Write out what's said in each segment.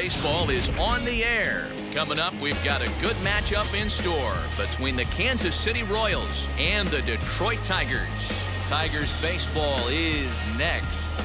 Baseball is on the air. Coming up, we've got a good matchup in store between the Kansas City Royals and the Detroit Tigers. Tigers baseball is next.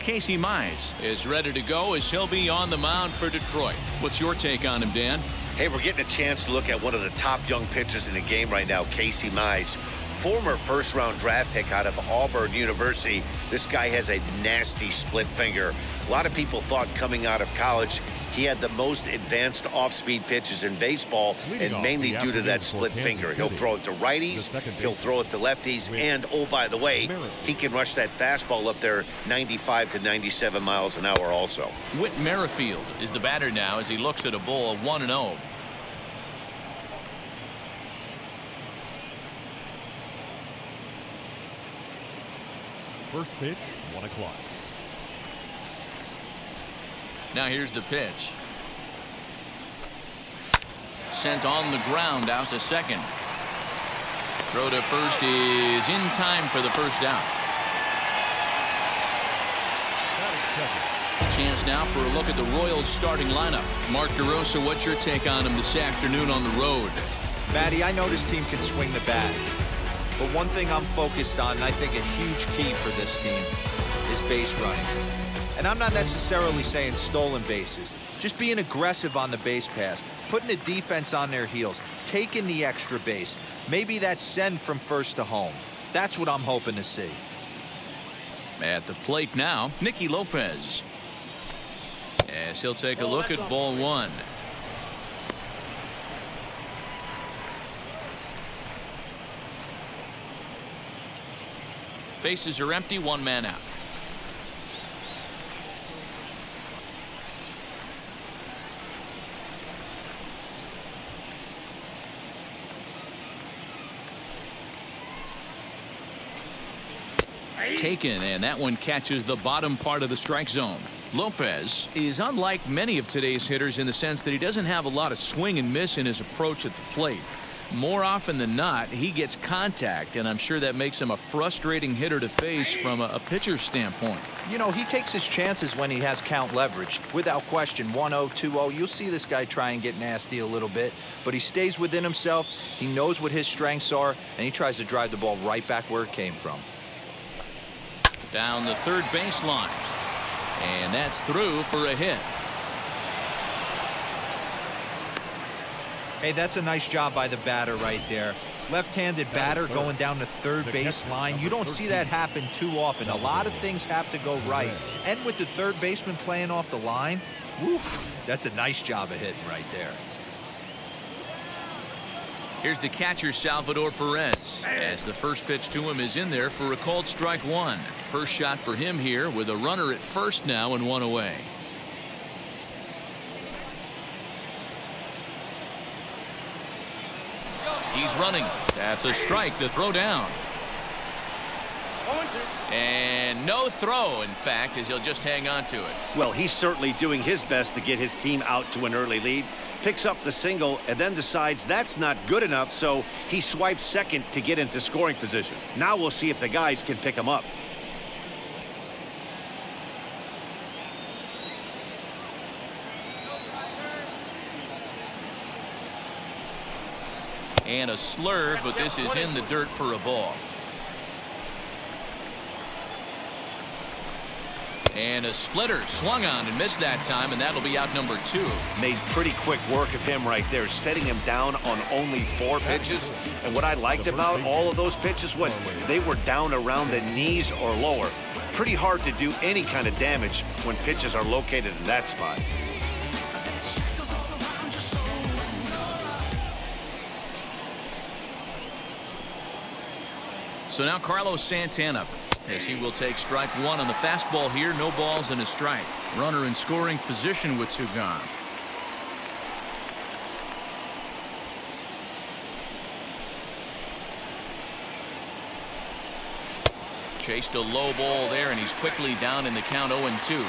Casey Mize is ready to go as he'll be on the mound for Detroit. What's your take on him, Dan? Hey, we're getting a chance to look at one of the top young pitchers in the game right now, Casey Mize. Former first-round draft pick out of Auburn University. This guy has a nasty split finger. A lot of people thought coming out of college he had the most advanced off-speed pitches in baseball, and mainly due to that split finger. He'll throw it to righties, he'll throw it to lefties, and, oh, by the way, he can rush that fastball up there 95 to 97 miles an hour also. Whit Merrifield is the batter now as he looks at a ball of 1-0. First pitch, 1 o'clock. Now here's the pitch. Sent on the ground out to second. Throw to first is in time for the first out. Chance now for a look at the Royals starting lineup. Mark DeRosa, what's your take on him this afternoon on the road? Matty, I know this team can swing the bat. But one thing I'm focused on, and I think a huge key for this team, is base running. And I'm not necessarily saying stolen bases. Just being aggressive on the base pass, putting the defense on their heels, taking the extra base. Maybe that send from first to home. That's what I'm hoping to see. At the plate now, Nicky Lopez. As he'll take a look at ball one. Bases are empty, one man out. Taken, and that one catches the bottom part of the strike zone. Lopez is unlike many of today's hitters in the sense that he doesn't have a lot of swing and miss in his approach at the plate. More often than not, he gets contact, and I'm sure that makes him a frustrating hitter to face from a pitcher's standpoint. You know, he takes his chances when he has count leverage. Without question, 1-0, 2-0, you'll see this guy try and get nasty a little bit, but he stays within himself, he knows what his strengths are, and he tries to drive the ball right back where it came from. Down the third baseline, and that's through for a hit. Hey, that's a nice job by the batter right there. Left-handed batter going down the third base line. You don't see that happen too often. A lot of things have to go right. And with the third baseman playing off the line, woof, that's a nice job of hitting right there. Here's the catcher, Salvador Perez, as the first pitch to him is in there for a called strike one. First shot for him here with a runner at first now and one away. He's running. That's a strike to throw down. And no throw, in fact, as he'll just hang on to it. Well, he's certainly doing his best to get his team out to an early lead. Picks up the single and then decides that's not good enough, so he swipes second to get into scoring position. Now we'll see if the guys can pick him up. And a slurve, but this is in the dirt for a ball. And a splitter swung on and missed that time, and that'll be out number two. Made pretty quick work of him right there, setting him down on only 4 pitches. And what I liked about all of those pitches was they were down around the knees or lower. Pretty hard to do any kind of damage when pitches are located in that spot. So now Carlos Santana, as he will take strike one on the fastball here. No balls and a strike. Runner in scoring position with two gone. Chased a low ball there, and he's quickly down in the count 0-2.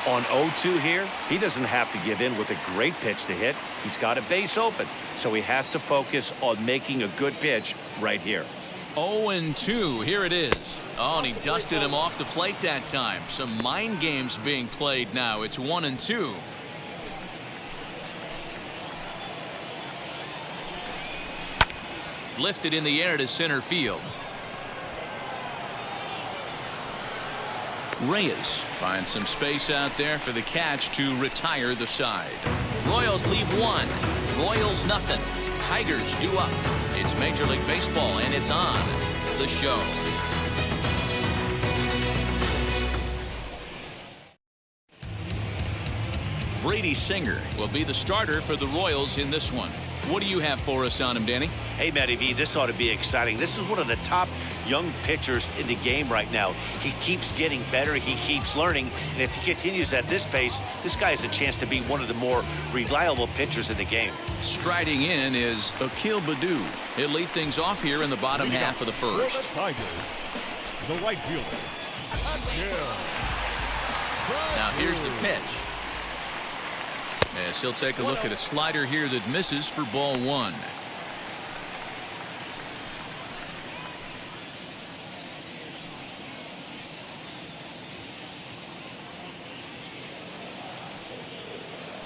On 0-2 here, he doesn't have to give in with a great pitch to hit. He's got a base open, so he has to focus on making a good pitch right here. 0-2, here it is. Oh, and he dusted him off the plate that time. Some mind games being played now. It's 1-2. Lifted in the air to center field. Reyes finds some space out there for the catch to retire the side. Royals leave one. Royals nothing. Tigers due up. It's Major League Baseball, and it's on the show. Brady Singer will be the starter for the Royals in this one. What do you have for us on him, Danny? Hey, Matty V, this ought to be exciting. This is one of the top young pitchers in the game right now. He keeps getting better. He keeps learning. And if he continues at this pace, this guy has a chance to be one of the more reliable pitchers in the game. Striding in is Akil Baddoo. He'll lead things off here in the bottom half of the first. Tigers, the right fielder. Now here's the pitch. As he'll take a look at a slider here that misses for ball one.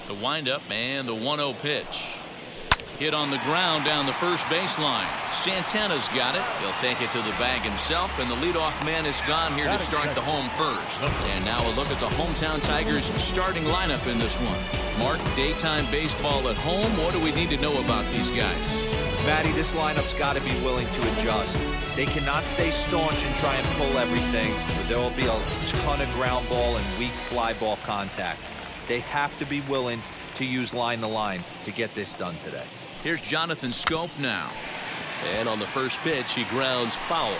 The windup and the 1-0 pitch. Hit on the ground down the first baseline. Santana's got it. He'll take it to the bag himself, and the leadoff man is gone here to start the home first. And now a look at the hometown Tigers starting lineup in this one. Mark, daytime baseball at home. What do we need to know about these guys? Matty, this lineup's got to be willing to adjust. They cannot stay staunch and try and pull everything, or there will be a ton of ground ball and weak fly ball contact. They have to be willing to use line to line to get this done today. Here's Jonathan Scope now. And on the first pitch, he grounds foul.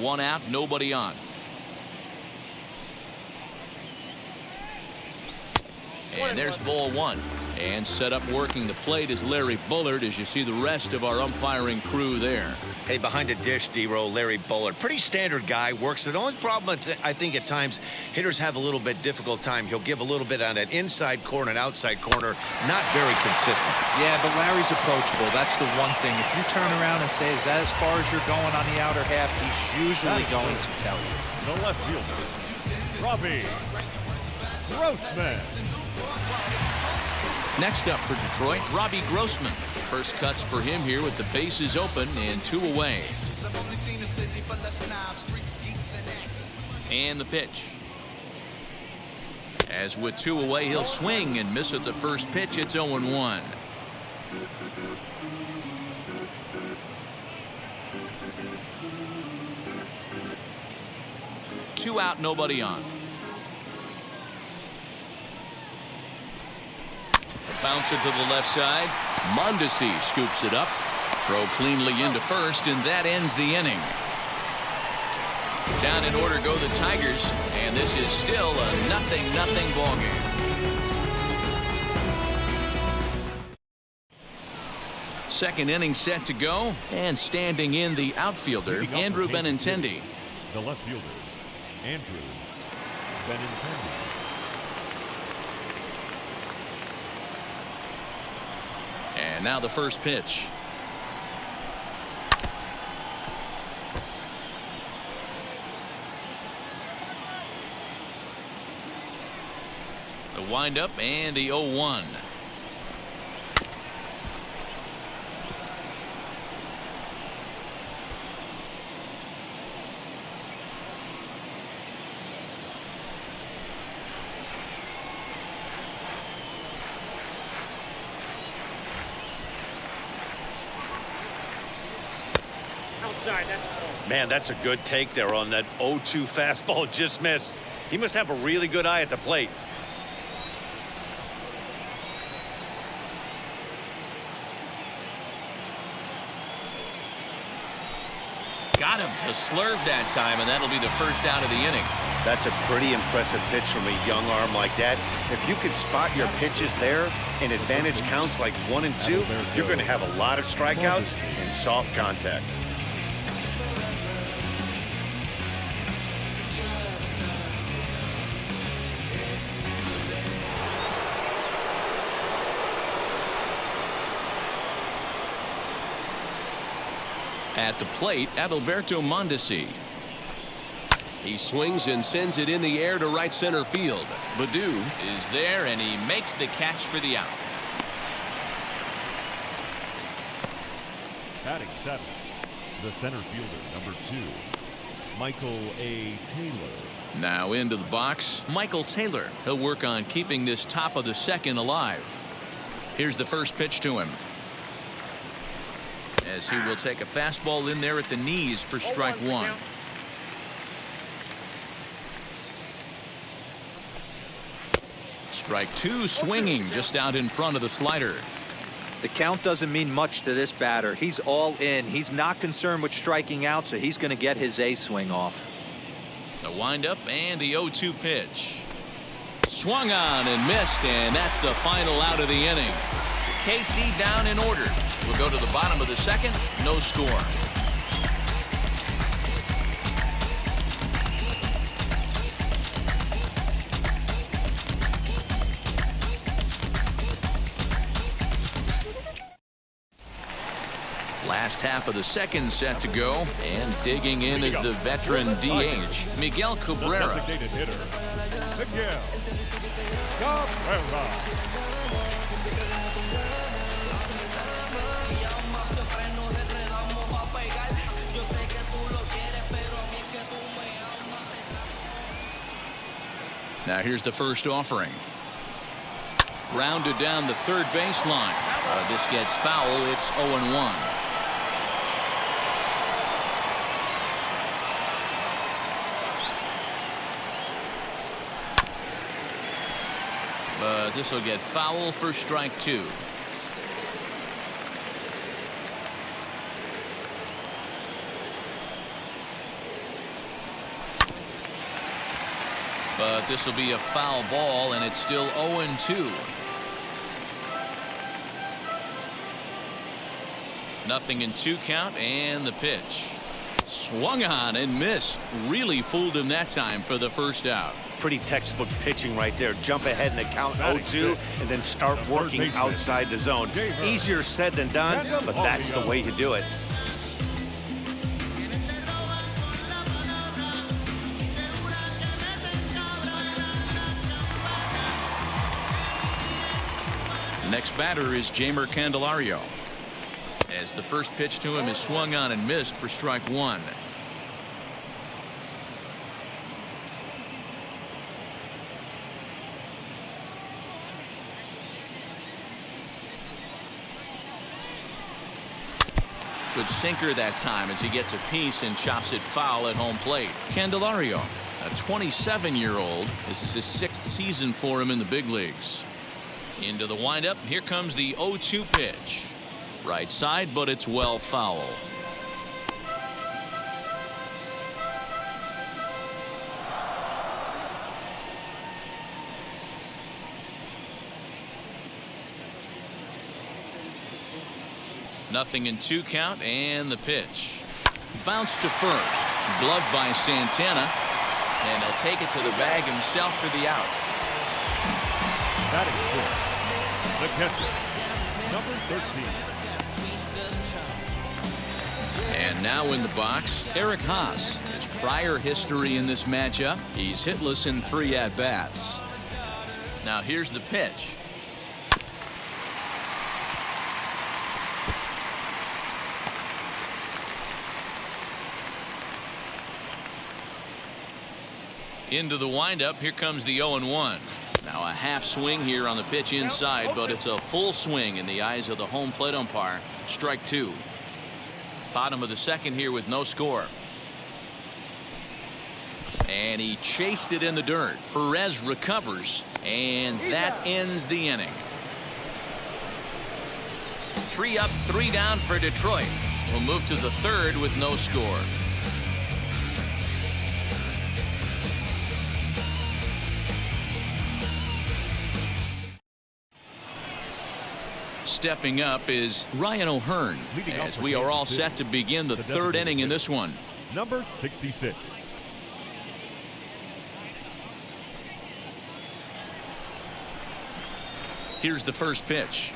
One out, nobody on. And there's ball one. And set up working the plate is Larry Bullard, as you see the rest of our umpiring crew there. Hey, behind the dish, D-Row, Larry Bullard. Pretty standard guy, works it. The only problem, I think, at times, hitters have a little bit difficult time. He'll give a little bit on that inside corner and outside corner. Not very consistent. Yeah, but Larry's approachable. That's the one thing. If you turn around and say, is that as far as you're going on the outer half, he's usually going to tell you. The left fielder, Robbie Grossman. Next up for Detroit, Robbie Grossman. First cuts for him here with the bases open and 2 away. And the pitch. As with 2 away, he'll swing and miss at the first pitch. It's 0-1. Two out, nobody on. Bounce it to the left side. Mondeci scoops it up. Throw cleanly into first, and that ends the inning. Down in order go the Tigers, and this is still a 0-0 ball game. Second inning set to go, and standing in the outfielder, Andrew Benintendi. The left fielder, Andrew Benintendi. And now the first pitch. The windup and the 0-1. Man, that's a good take there on that 0-2 fastball. Just missed. He must have a really good eye at the plate. Got him. A slurve that time, and that'll be the first out of the inning. That's a pretty impressive pitch from a young arm like that. If you can spot your pitches there and advantage counts like 1 and 2, you're going to have a lot of strikeouts and soft contact. At the plate, Alberto Mondeci. He swings and sends it in the air to right center field. Baddoo is there, and he makes the catch for the out. Batting 7, the center fielder, number 2, Michael A. Taylor. Now into the box, Michael Taylor. He'll work on keeping this top of the second alive. Here's the first pitch to him, as he will take a fastball in there at the knees for strike 1. Strike 2, swinging just out in front of the slider. The count doesn't mean much to this batter. He's all in. He's not concerned with striking out, so he's going to get his A swing off. The windup and the 0-2 pitch. Swung on and missed, and that's the final out of the inning. KC down in order. We'll go to the bottom of the second. No score. Last half of the second set to go, and digging in is the veteran DH, Miguel Cabrera. The designated hitter, Miguel Cabrera. Now here's the first offering. Grounded down the third baseline. This gets foul. It's 0-1. But this will get foul for strike 2. But this will be a foul ball, and it's still 0-2. Nothing in 2 count, and the pitch. Swung on and missed. Really fooled him that time for the first out. Pretty textbook pitching right there. Jump ahead in the count 0-2 and then start working outside the zone. Easier said than done, but that's the way to do it. Next batter is Jeimer Candelario, as the first pitch to him is swung on and missed for strike 1. Good sinker that time as he gets a piece and chops it foul at home plate. Candelario, a 27-year-old. This is his 6th season for him in the big leagues. Into the windup. Here comes the 0-2 pitch. Right side, but it's well foul. Nothing in 2 count, and the pitch. Bounce to first. Gloved by Santana. And he'll take it to the bag himself for the out. Batting 6, the catcher, number 13. And now in the box, Eric Haas. His prior history in this matchup, he's hitless in 3 at-bats. Now here's the pitch. Into the windup. Here comes the 0-1. Now a half swing here on the pitch inside, but it's a full swing in the eyes of the home plate umpire. Strike 2. Bottom of the second here with no score. And he chased it in the dirt. Perez recovers, and that ends the inning. 3 up, 3 down for Detroit. We'll move to the third with no score. Stepping up is Ryan O'Hearn, as we are all set to begin the third inning in this one. Number 66. Here's the first pitch.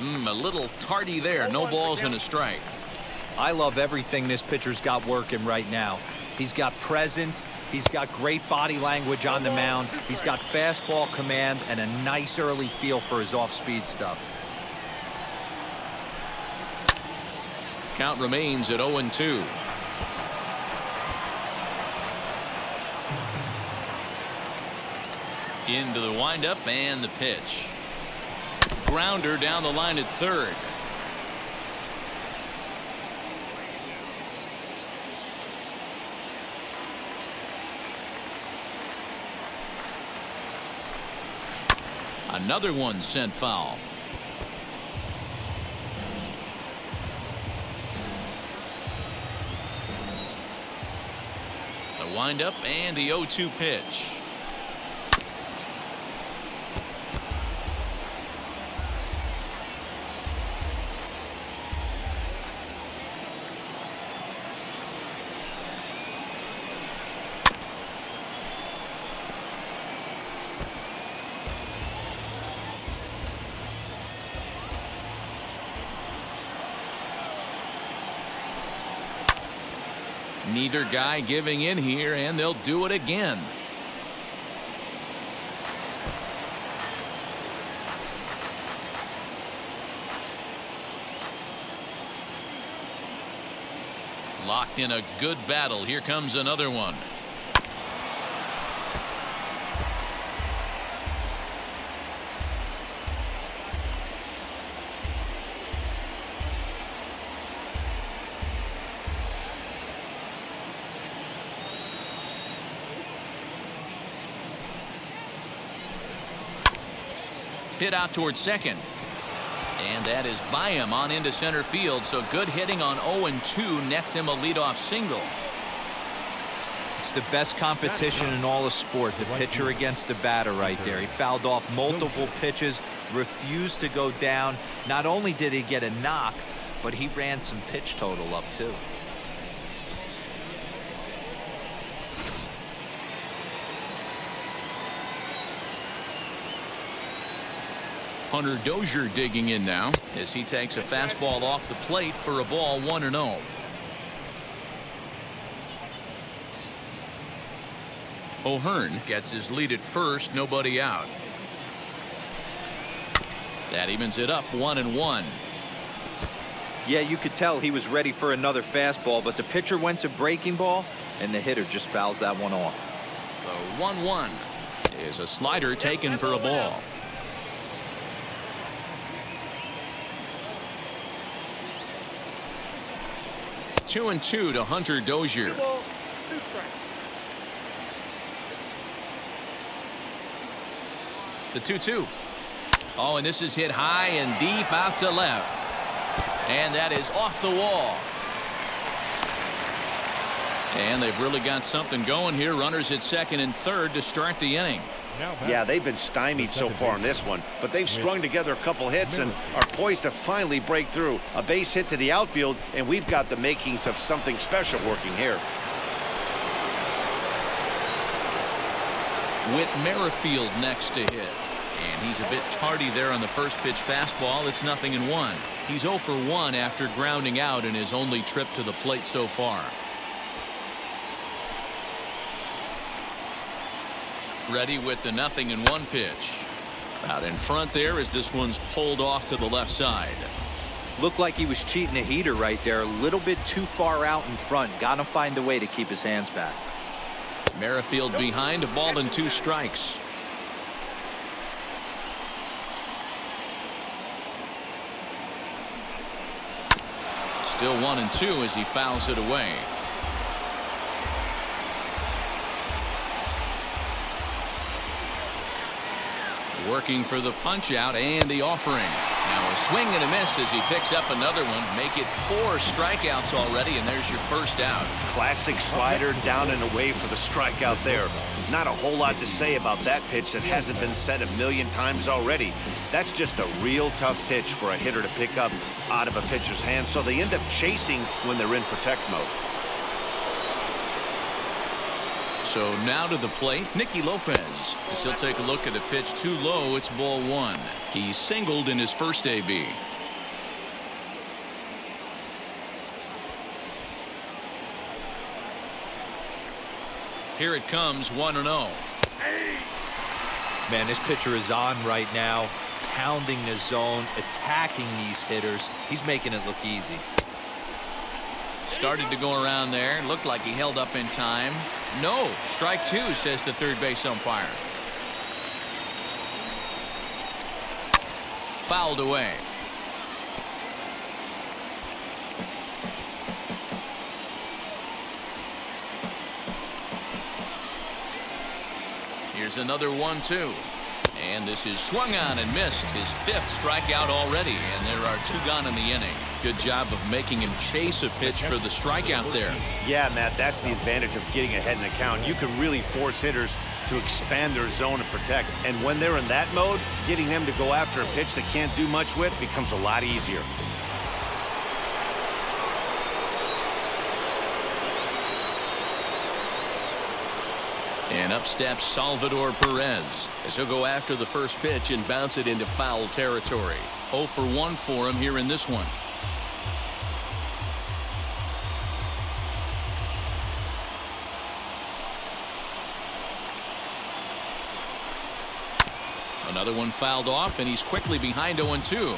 A little tardy there. No balls and a strike. I love everything this pitcher's got working right now. He's got presence. He's got great body language on the mound. He's got fastball command and a nice early feel for his off-speed stuff. Count remains at 0-2. Into the windup and the pitch. Grounder down the line at third. Another one sent foul. The windup and the 0-2 pitch. Neither guy giving in here, and they'll do it again. Locked in a good battle. Here comes another one. Hit out towards second. And that is by him on into center field. So good hitting on 0-2 nets him a leadoff single. It's the best competition in all of sport, the pitcher against the batter right there. He fouled off multiple pitches, refused to go down. Not only did he get a knock, but he ran some pitch total up too. Hunter Dozier digging in now as he takes a fastball off the plate for a ball 1-0. O'Hearn gets his lead at first, nobody out. That evens it up 1-1. Yeah, you could tell he was ready for another fastball, but the pitcher went to breaking ball and the hitter just fouls that one off. The 1-1 is a slider taken for a ball. Two and 2 to Hunter Dozier. The 2-2. Oh, and this is hit high and deep out to left. And that is off the wall. And they've really got something going here. Runners at second and third to start the inning. Yeah, they've been stymied so far in this one, but they've strung together a couple hits and are poised to finally break through. A base hit to the outfield, and we've got the makings of something special working here. Whit Merrifield next to hit. And he's a bit tardy there on the first pitch fastball. It's 0-1. He's 0 for 1 after grounding out in his only trip to the plate so far. Ready with the 0-1 pitch. Out in front there as this one's pulled off to the left side. Looked like he was cheating a heater right there. A little bit too far out in front. Gotta find a way to keep his hands back. Merrifield behind, a ball and 2 strikes. Still 1-2 as he fouls it away. Working for the punch out and the offering. Now a swing and a miss as he picks up another one. Make it 4 strikeouts already, and there's your first out. Classic slider down and away for the strikeout there. Not a whole lot to say about that pitch that hasn't been said a million times already. That's just a real tough pitch for a hitter to pick up out of a pitcher's hand, so they end up chasing when they're in protect mode. So now to the plate, Nicky Lopez. As he'll take a look at a pitch too low, it's ball 1. He singled in his first AB. Here it comes, 1-0. Man, this pitcher is on right now, pounding the zone, attacking these hitters. He's making it look easy. Started to go around there. Looked like he held up in time. No, strike 2, says the third base umpire. Fouled away. Here's another 1-2. And this is swung on and missed. His 5th strikeout already, and there are 2 gone in the inning. Good job of making him chase a pitch for the strikeout there. Yeah, Matt, that's the advantage of getting ahead in the count. You can really force hitters to expand their zone and protect. And when they're in that mode, getting them to go after a pitch they can't do much with becomes a lot easier. And up steps Salvador Perez as he'll go after the first pitch and bounce it into foul territory. 0 for 1 for him here in this one. Another one fouled off, and he's quickly behind 0-2.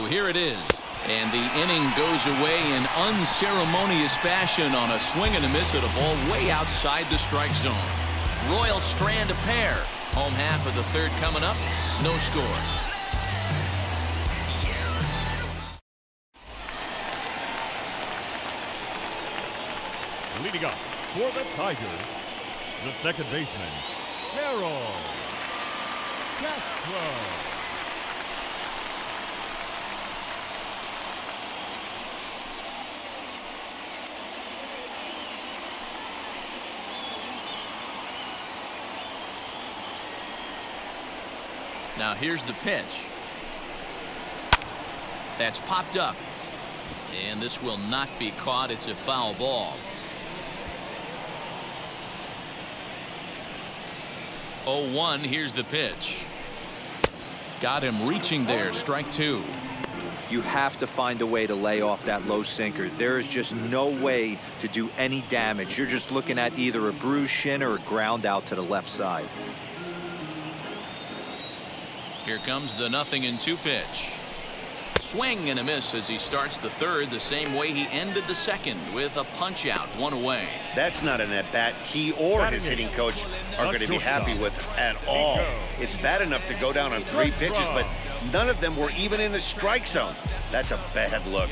Here it is. And the inning goes away in unceremonious fashion on a swing and a miss at a ball way outside the strike zone. Royals strand a pair. Home half of the 3rd coming up. No score. Leading up for the Tigers, the second baseman, Harold Castro. Now here's the pitch. That's popped up. And this will not be caught. It's a foul ball. 0-1. Here's the pitch. Got him reaching there. Strike 2. You have to find a way to lay off that low sinker. There is just no way to do any damage. You're just looking at either a bruised shin or a ground out to the left side. Here comes the 0-2 pitch. Swing and a miss as he starts the 3rd the same way he ended the 2nd with a punch out, 1 away. That's not an at-bat he or his hitting coach are going to be happy with at all. It's bad enough to go down on 3 pitches, but none of them were even in the strike zone. That's a bad look.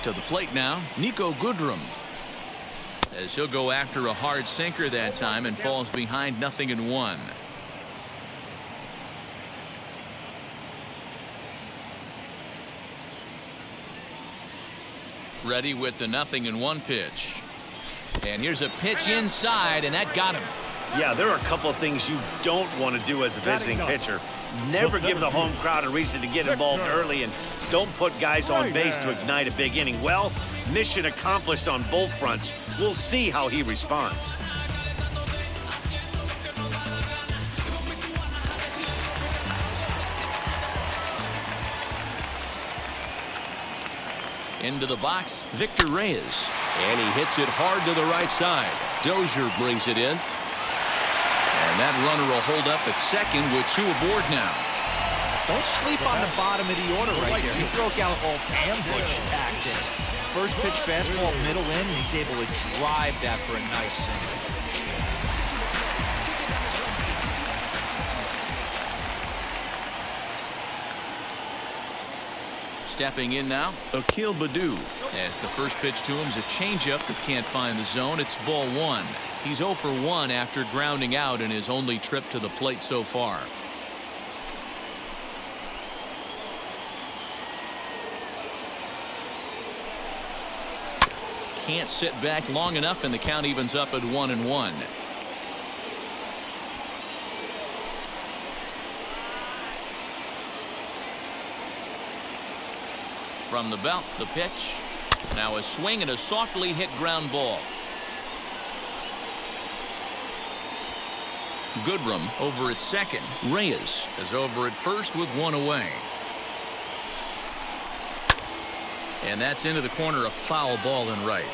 To the plate now, Nico Goodrum. As he'll go after a hard sinker that time and falls behind 0-1. Ready with the 0-1 pitch. And here's a pitch inside, and that got him. Yeah, there are a couple of things you don't want to do as a visiting pitcher. Never give the home crowd a reason to get involved early, and don't put guys on base to ignite a big inning. Well, mission accomplished on both fronts. We'll see how he responds. Into the box, Victor Reyes. And he hits it hard to the right side. Dozier brings it in. And that runner will hold up at second with 2 aboard now. Don't sleep on the bottom of the order right there. He broke out all ambush tactics. First pitch fastball, middle in, and he's able to drive that for a nice single. Stepping in now, Akil Baddoo. As the first pitch to him is a changeup that can't find the zone. It's ball one. He's 0 for 1 after grounding out in his only trip to the plate so far. Can't sit back long enough, and the count evens up at 1-1. From the belt, the pitch. Now a swing and a softly hit ground ball. Goodrum over at second. Reyes is over at first with one away. And that's into the corner, a foul ball in right.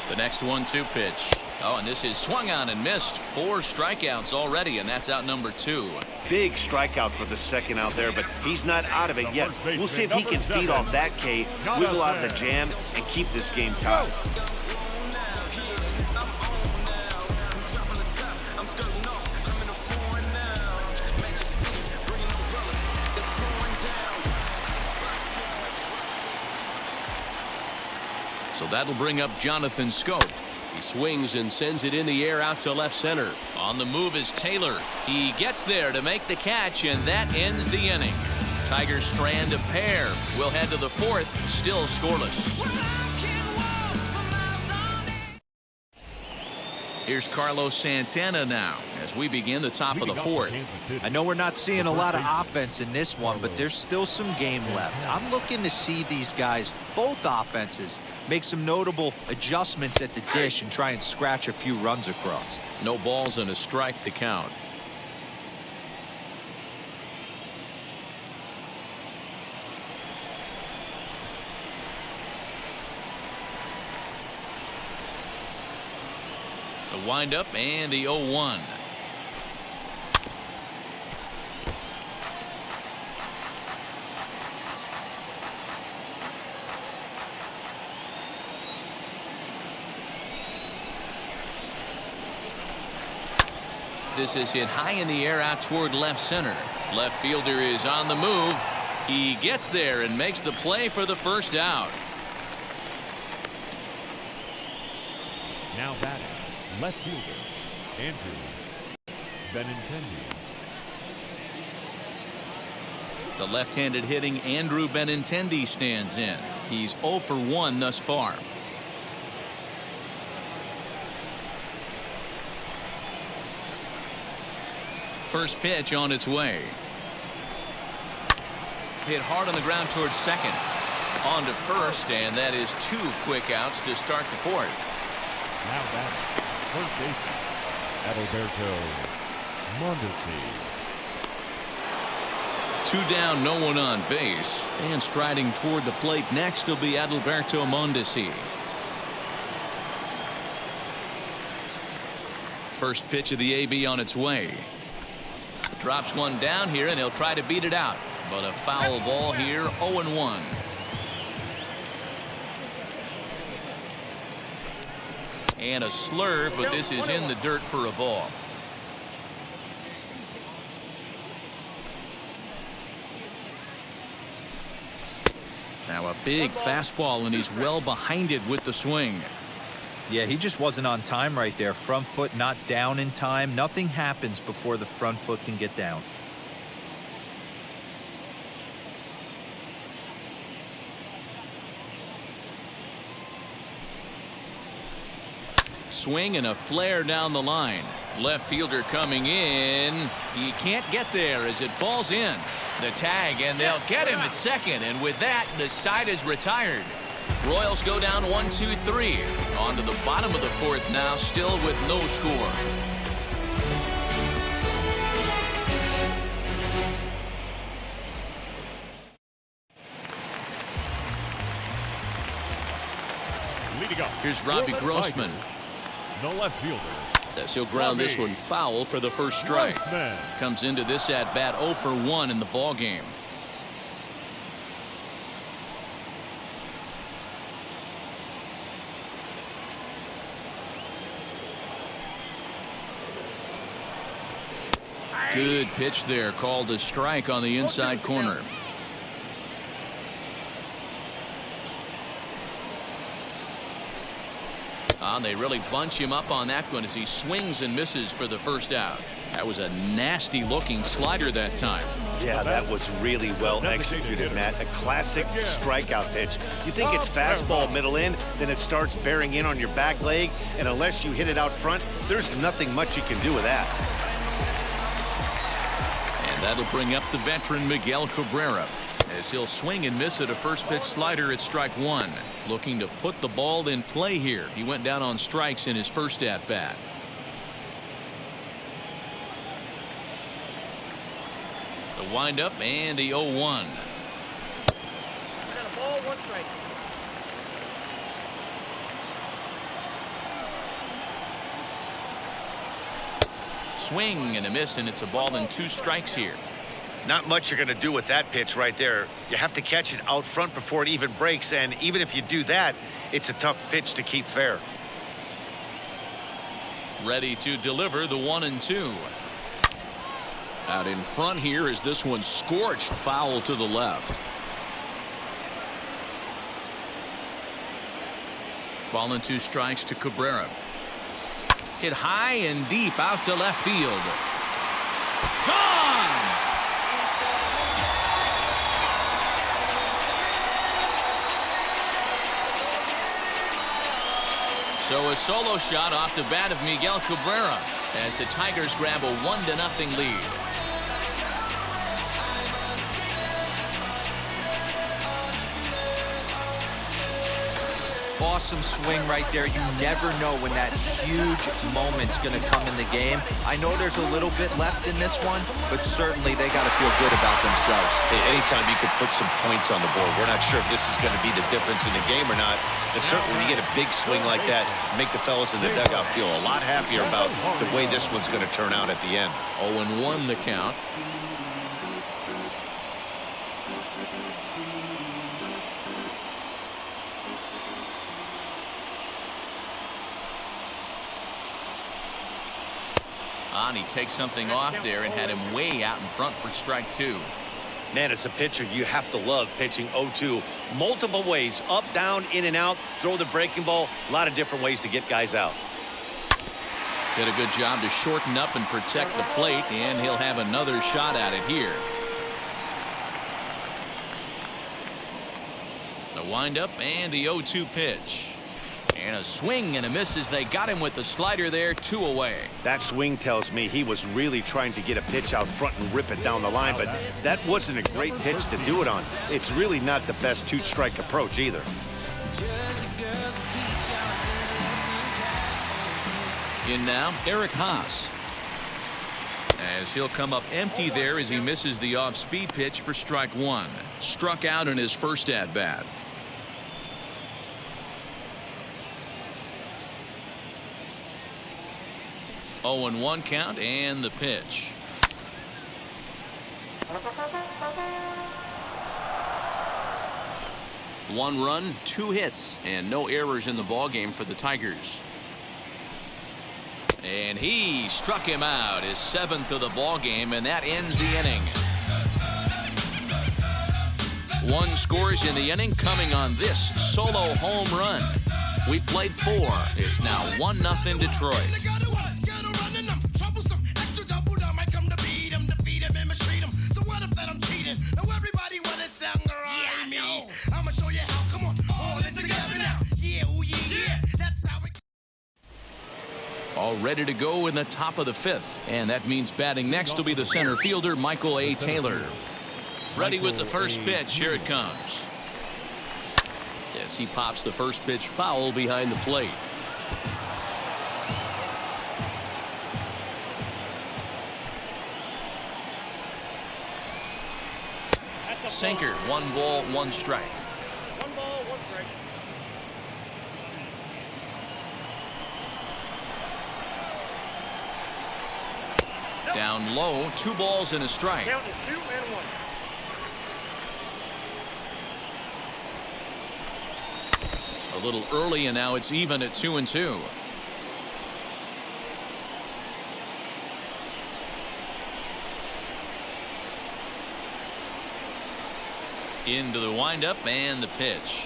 The next 1-2 pitch. Oh, and this is swung on and missed. 4 strikeouts already, and that's out number 2. Big strikeout for the second out there, but he's not out of it yet. We'll see if he can feed off that K, wiggle out of the jam, and keep this game tied. So that'll bring up Jonathan Scope. He swings and sends it in the air out to left center. On the move is Taylor. He gets there to make the catch, and that ends the inning. Tigers strand a pair. We'll head to the 4th, still scoreless. Here's Carlos Santana now as we begin the top of the 4th. I know we're not seeing a lot of offense in this one, but there's still some game left. I'm looking to see these guys, both offenses, make some notable adjustments at the dish and try and scratch a few runs across. No balls and a strike to count. The windup and the 0-1. This is hit high in the air out toward left center. Left fielder is on the move. He gets there and makes the play for the first out. Now batting, left fielder, Andrew Benintendi. The left-handed hitting Andrew Benintendi stands in. He's 0 for 1 thus far. First pitch on its way. Hit hard on the ground towards second. On to first, and that is 2 quick outs to start the 4th. Now batting, first baseman, Alberto Mondeci. 2 down, no one on base. And striding toward the plate next will be Alberto Mondeci. First pitch of the AB on its way. Drops one down here, and he'll try to beat it out. But a foul ball here, 0-1. And a slurve, but this is in the dirt for a ball. Now a big fastball, and he's well behind it with the swing. Yeah, he just wasn't on time right there. Front foot not down in time. Nothing happens before the front foot can get down. Swing and a flare down the line. Left fielder coming in. He can't get there as it falls in. The tag, and they'll get him at second. And with that, the side is retired. Royals go down 1-2-3. On to the bottom of the 4th now, still with no score. Leading up, Here's Robbie Grossman. the left fielder. As he'll ground this one foul for the first strike. Comes into this at bat 0 for 1 in the ball game. Good pitch there, called a strike on the inside corner. They really bunch him up on that one as he swings and misses for the first out. That was a nasty looking slider that time. Yeah, that was really well executed, Matt. A classic strikeout pitch. You think it's fastball middle in, then it starts bearing in on your back leg, and unless you hit it out front, there's nothing much you can do with that. And that'll bring up the veteran Miguel Cabrera, as he'll swing and miss at a first pitch slider at strike one. Looking to put the ball in play here. He went down on strikes in his first at bat. The windup and the 0-1. Swing and a miss, and it's a ball and 2 strikes here. Not much you're going to do with that pitch right there. You have to catch it out front before it even breaks, and even if you do that, it's a tough pitch to keep fair. Ready to deliver the 1-2. Out in front here is this one scorched foul to the left. Ball and 2 strikes to Cabrera. Hit high and deep out to left field. Gone! So a solo shot off the bat of Miguel Cabrera as the Tigers grab a 1-0 lead. Awesome swing right there. You never know when that huge moment's going to come in the game. I know there's a little bit left in this one, but certainly they got to feel good about themselves. Hey, anytime you could put some points on the board, we're not sure if this is going to be the difference in the game or not. But certainly when you get a big swing like that, make the fellas in the dugout feel a lot happier about the way this one's going to turn out at the end. 0-1 the count. He takes something off there and had him way out in front for strike 2. Man, as a pitcher, you have to love pitching 0-2 multiple ways, up, down, in and out, throw the breaking ball, a lot of different ways to get guys out. Did a good job to shorten up and protect the plate, and he'll have another shot at it here. The windup and the 0-2 pitch. And a swing and a miss as they got him with the slider there, 2 away. That swing tells me he was really trying to get a pitch out front and rip it down the line, but that wasn't a great pitch to do it on. It's really not the best 2-strike approach either. In now, Eric Haas. As he'll come up empty there as he misses the off-speed pitch for strike 1. Struck out in his first at-bat. 0-1 count and the pitch. One run, 2 hits, and no errors in the ballgame for the Tigers. And he struck him out, his 7th of the ballgame, and that ends the inning. 1 scores in the inning, coming on this solo home run. We played 4. It's now 1-0 Detroit. All ready to go in the top of the 5th, and that means batting next will be the center fielder Michael A. Taylor. Ready with the first pitch. Here it comes. As he pops the first pitch foul behind the plate. Sinker, 1 ball, 1 strike. Down low, 2 balls and a strike. Count is 2-1. A little early, and now it's even at 2-2. Into the windup and the pitch.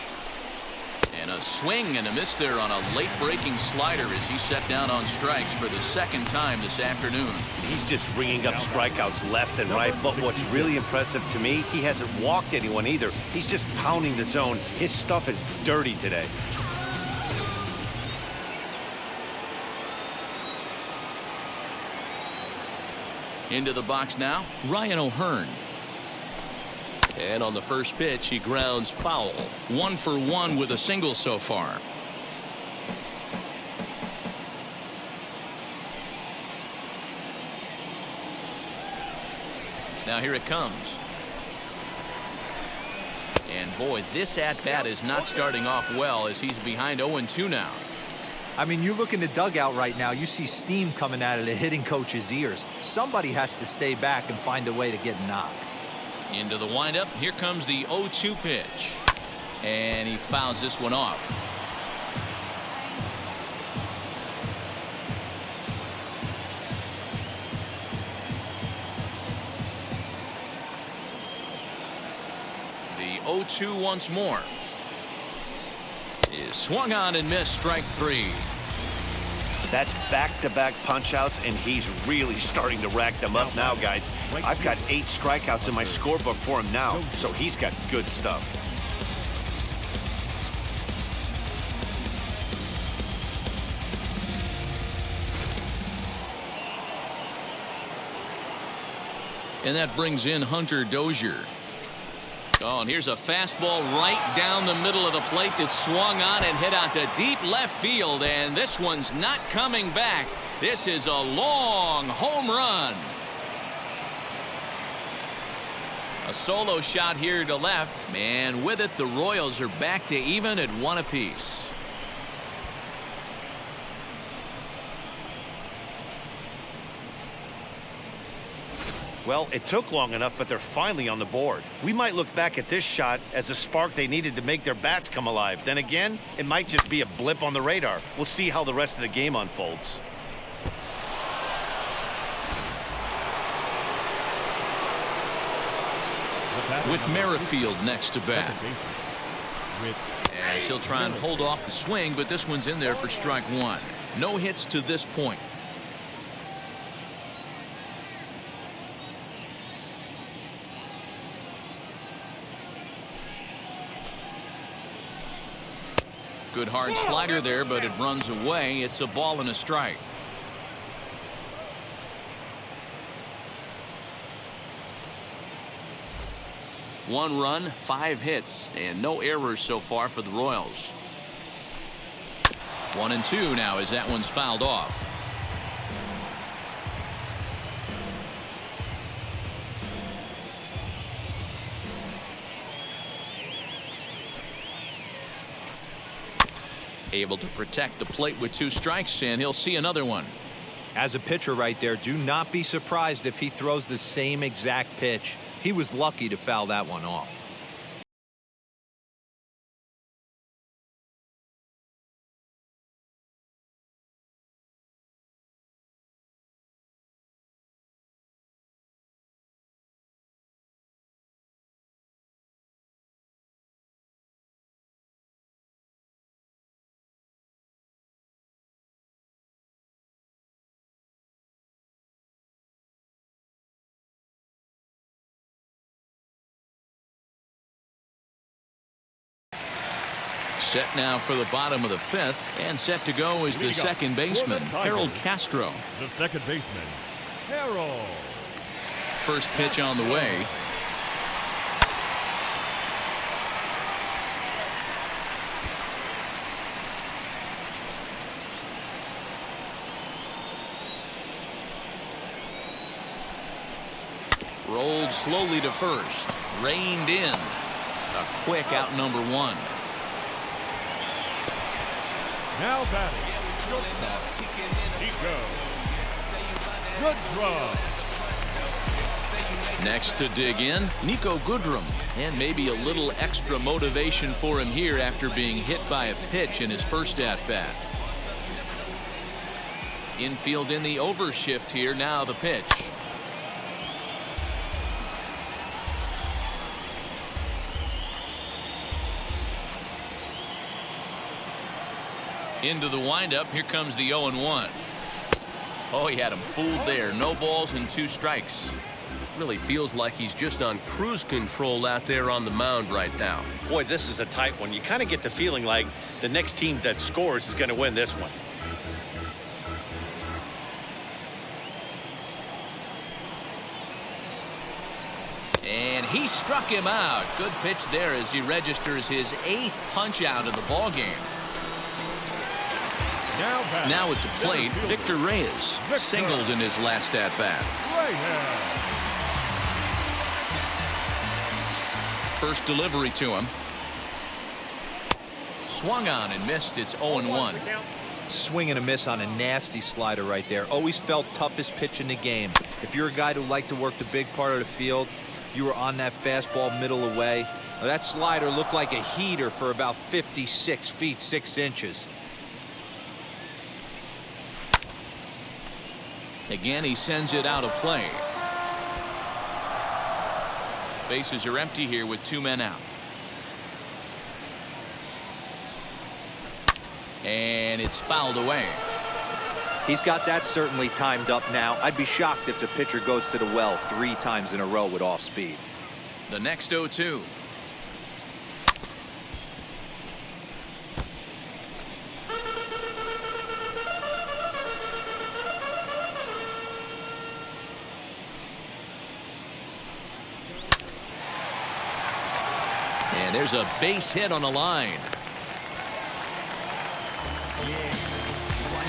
And a swing and a miss there on a late breaking slider as he set down on strikes for the second time this afternoon. He's just ringing up strikeouts left and right. But what's really impressive to me, he hasn't walked anyone either. He's just pounding the zone. His stuff is dirty today. Into the box now, Ryan O'Hearn. And on the first pitch, he grounds foul. 1 for 1 with a single so far. Now here it comes. And boy, this at-bat is not starting off well as he's behind 0-2 now. I mean, you look in the dugout right now, you see steam coming out of the hitting coach's ears. Somebody has to stay back and find a way to get knocked. Into the windup. Here comes the 0-2 pitch. And he fouls this one off. The 0-2 once more. Is swung on and missed, strike 3. That's back-to-back punch-outs, and he's really starting to rack them up now, guys. I've got 8 strikeouts in my scorebook for him now, so he's got good stuff. And that brings in Hunter Dozier. Oh, and here's a fastball right down the middle of the plate that swung on and hit out to deep left field, and this one's not coming back. This is a long home run. A solo shot here to left, and with it the Royals are back to even at 1 apiece. Well, it took long enough, but they're finally on the board. We might look back at this shot as a spark they needed to make their bats come alive. Then again, it might just be a blip on the radar. We'll see how the rest of the game unfolds. With Merrifield next to bat. As he'll try and hold off the swing, but this one's in there for strike 1. No hits to this point. Good hard slider there, but it runs away. It's a ball and a strike. One run, 5 hits, and no errors so far for the Royals. 1-2 now as that one's fouled off. Able to protect the plate with 2 strikes, and he'll see another one. As a pitcher right there, do not be surprised if he throws the same exact pitch. He was lucky to foul that one off. Set now for the bottom of the 5th, and set to go is the second baseman, Harold Castro. The second baseman, Harold. First pitch on the way. Rolled slowly to first. Reined in. A quick out number 1. Now batting, Nico. Good draw. Next to dig in, Nico Goodrum. And maybe a little extra motivation for him here after being hit by a pitch in his first at-bat. Infield in the overshift here. Now the pitch. Into the windup. Here comes the 0-1. Oh, he had him fooled there. No balls and 2 strikes. Really feels like he's just on cruise control out there on the mound right now. Boy, this is a tight one. You kind of get the feeling like the next team that scores is going to win this one. And he struck him out. Good pitch there as he registers his 8th punch out of the ball game. Now at the plate, Victor Reyes singled in his last at bat. First delivery to him. Swung on and missed. It's 0-1. Swing and a miss on a nasty slider right there. Always felt toughest pitch in the game. If you're a guy who liked to work the big part of the field, you were on that fastball middle away. Now, that slider looked like a heater for about 56 feet 6 inches. Again, he sends it out of play. Bases are empty here with 2 men out. And it's fouled away. He's got that certainly timed up now. I'd be shocked if the pitcher goes to the well 3 times in a row with off speed. The next 0-2. And there's a base hit on the line.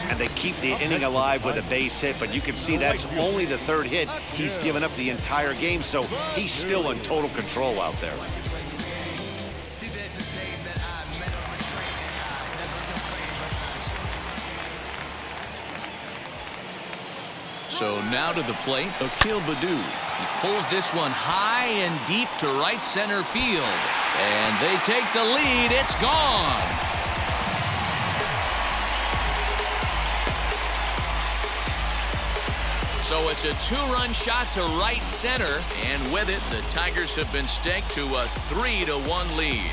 And they keep the inning alive with a base hit, but you can see that's only the 3rd hit he's given up the entire game, so he's still in total control out there. So now to the plate, Akil Baddoo. He pulls this one high and deep to right center field. And they take the lead. It's gone. So it's a 2-run shot to right center, and with it, the Tigers have been staked to a 3-1 lead.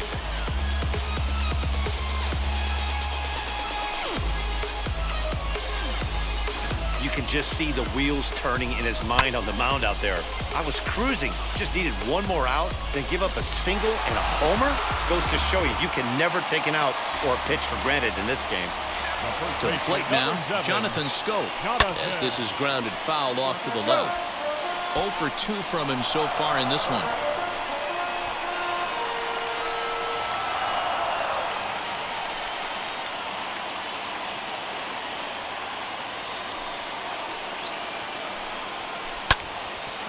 You can just see the wheels turning in his mind on the mound out there. I was cruising, just needed 1 more out, then give up a single and a homer. Goes to show you can never take an out or a pitch for granted in this game. To the plate now, Jonathan Scope, as this is grounded foul off to the left. 0 for 2 from him so far in this one.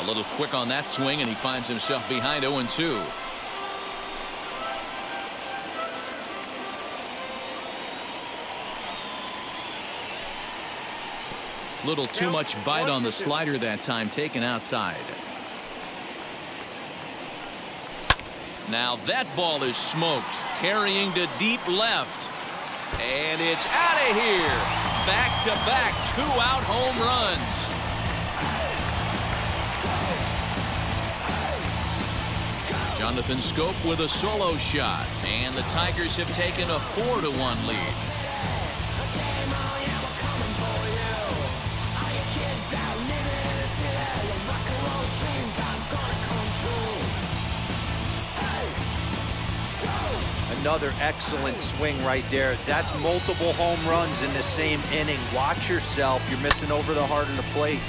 A little quick on that swing, and he finds himself behind 0-2. Little too much bite on the slider that time, taken outside. Now that ball is smoked, carrying to deep left. And it's out of here. Back-to-back 2-out home runs. Jonathan Scope with a solo shot. And the Tigers have taken a 4-1 lead. Another excellent swing right there. That's multiple home runs in the same inning. Watch yourself. You're missing over the heart of the plate.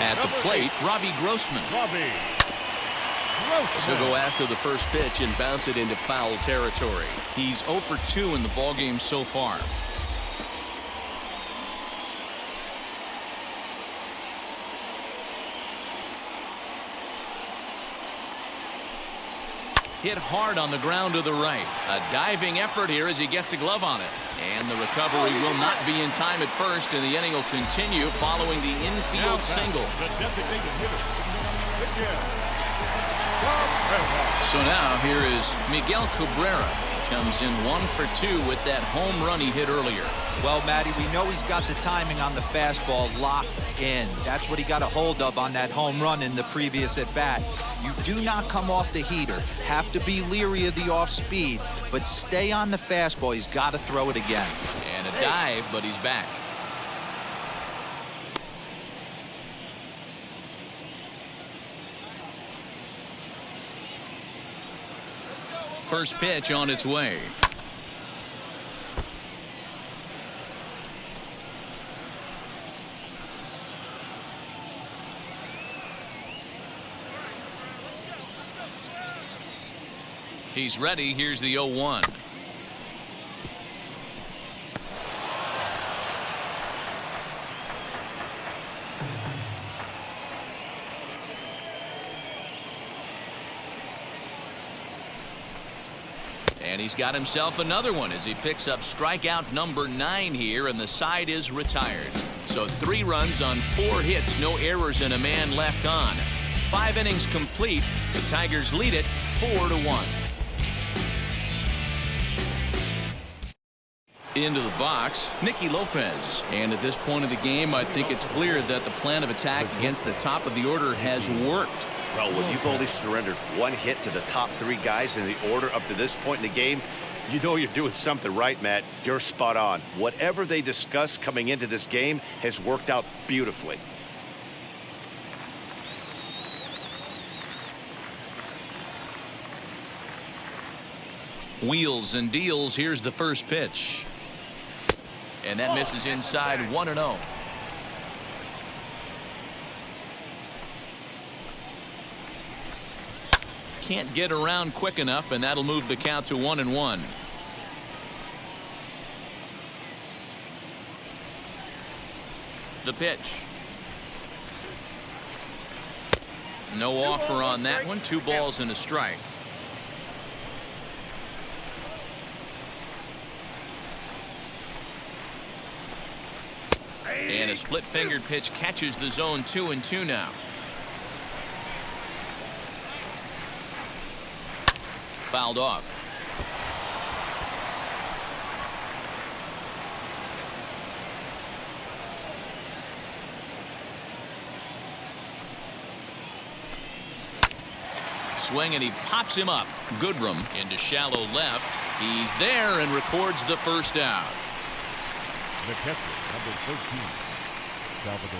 At the plate, Robbie Grossman. He'll go after the first pitch and bounce it into foul territory. He's 0 for 2 in the ballgame so far. Hit hard on the ground to the right. A diving effort here as he gets a glove on it. And the recovery will not be in time at first, and the inning will continue following the infield single. So now here is Miguel Cabrera. comes in 1 for 2 with that home run he hit earlier. Well, Matty, we know he's got the timing on the fastball locked in. That's what he got a hold of on that home run in the previous at-bat. You do not come off the heater. Have to be leery of the off-speed, but stay on the fastball. He's got to throw it again. And a dive, but he's back. First pitch on its way. He's ready. Here's the 0-1. And he's got himself another one as he picks up strikeout number 9 here, and the side is retired. So 3 runs on 4 hits, no errors, and a man left on. 5 innings complete. The Tigers lead it 4-1. Into the box, Nicky Lopez. And at this point of the game, I think it's clear that the plan of attack against the top of the order has worked. Well, when you've only surrendered 1 hit to the top 3 guys in the order up to this point in the game, you know you're doing something right, Matt. You're spot on. Whatever they discussed coming into this game has worked out beautifully. Wheels and deals. Here's the first pitch. And that misses inside, 1-0. Can't get around quick enough, and that'll move the count to 1-1. The pitch. No offer on that one. 2 balls and a strike. And a split-fingered pitch catches the zone. 2-2 now. Fouled off. Swing, and he pops him up. Goodrum into shallow left. He's there and records the first out. The catcher, number 13, Salvador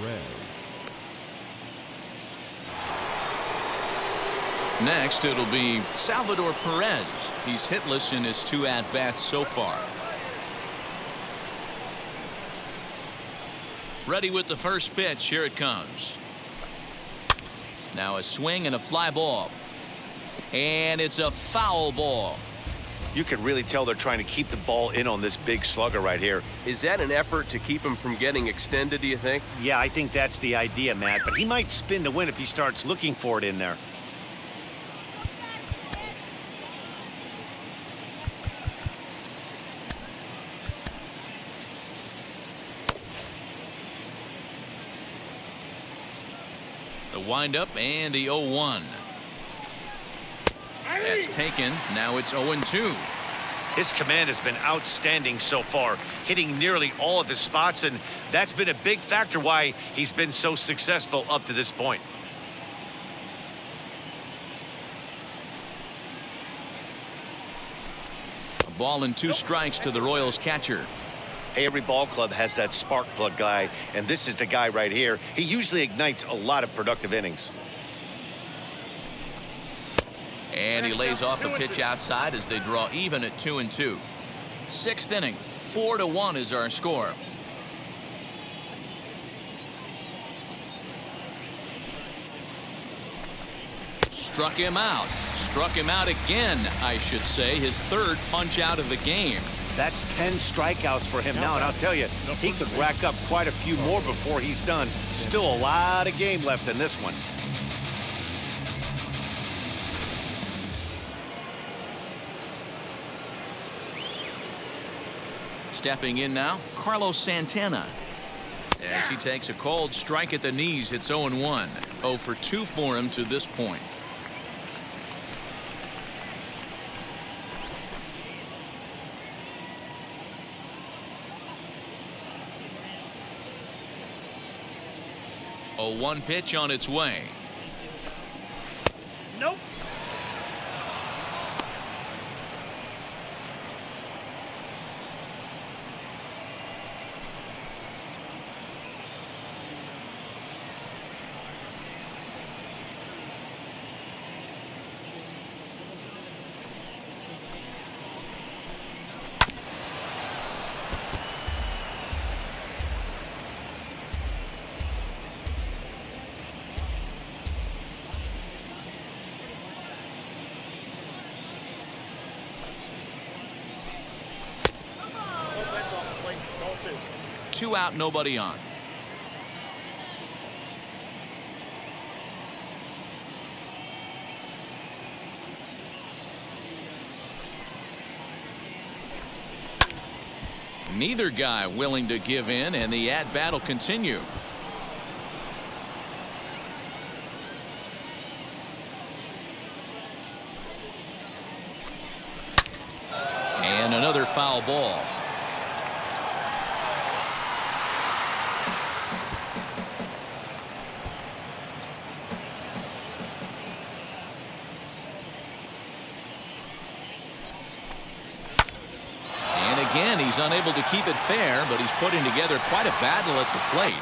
Perez. Next, it'll be Salvador Perez. He's hitless in his 2 at-bats so far. Ready with the first pitch. Here it comes. Now a swing and a fly ball. And it's a foul ball. You can really tell they're trying to keep the ball in on this big slugger right here. Is that an effort to keep him from getting extended, do you think? Yeah, I think that's the idea, Matt. But he might spin to win if he starts looking for it in there. The windup and the 0-1. That's taken. Now it's 0-2. His command has been outstanding so far, hitting nearly all of his spots, and that's been a big factor why he's been so successful up to this point. A ball and 2 strikes to the Royals catcher. Hey, every ball club has that spark plug guy, and this is the guy right here. He usually ignites a lot of productive innings. And he lays off a pitch outside as they draw even at 2-2. 6th inning, 4-1 is our score. Struck him out. Struck him out again, I should say. His 3rd punch out of the game. That's 10 strikeouts for him now, and I'll tell you, he could rack up quite a few more before he's done. Still a lot of game left in this one. Stepping in now, Carlos Santana. As he takes a cold strike at the knees, it's 0-1. 0 for 2 for him to this point. 0-1 pitch on its way. Nope. Two out, nobody on. Neither guy willing to give in, and the at-bat will continue. And another foul ball. Again, he's unable to keep it fair, but he's putting together quite a battle at the plate.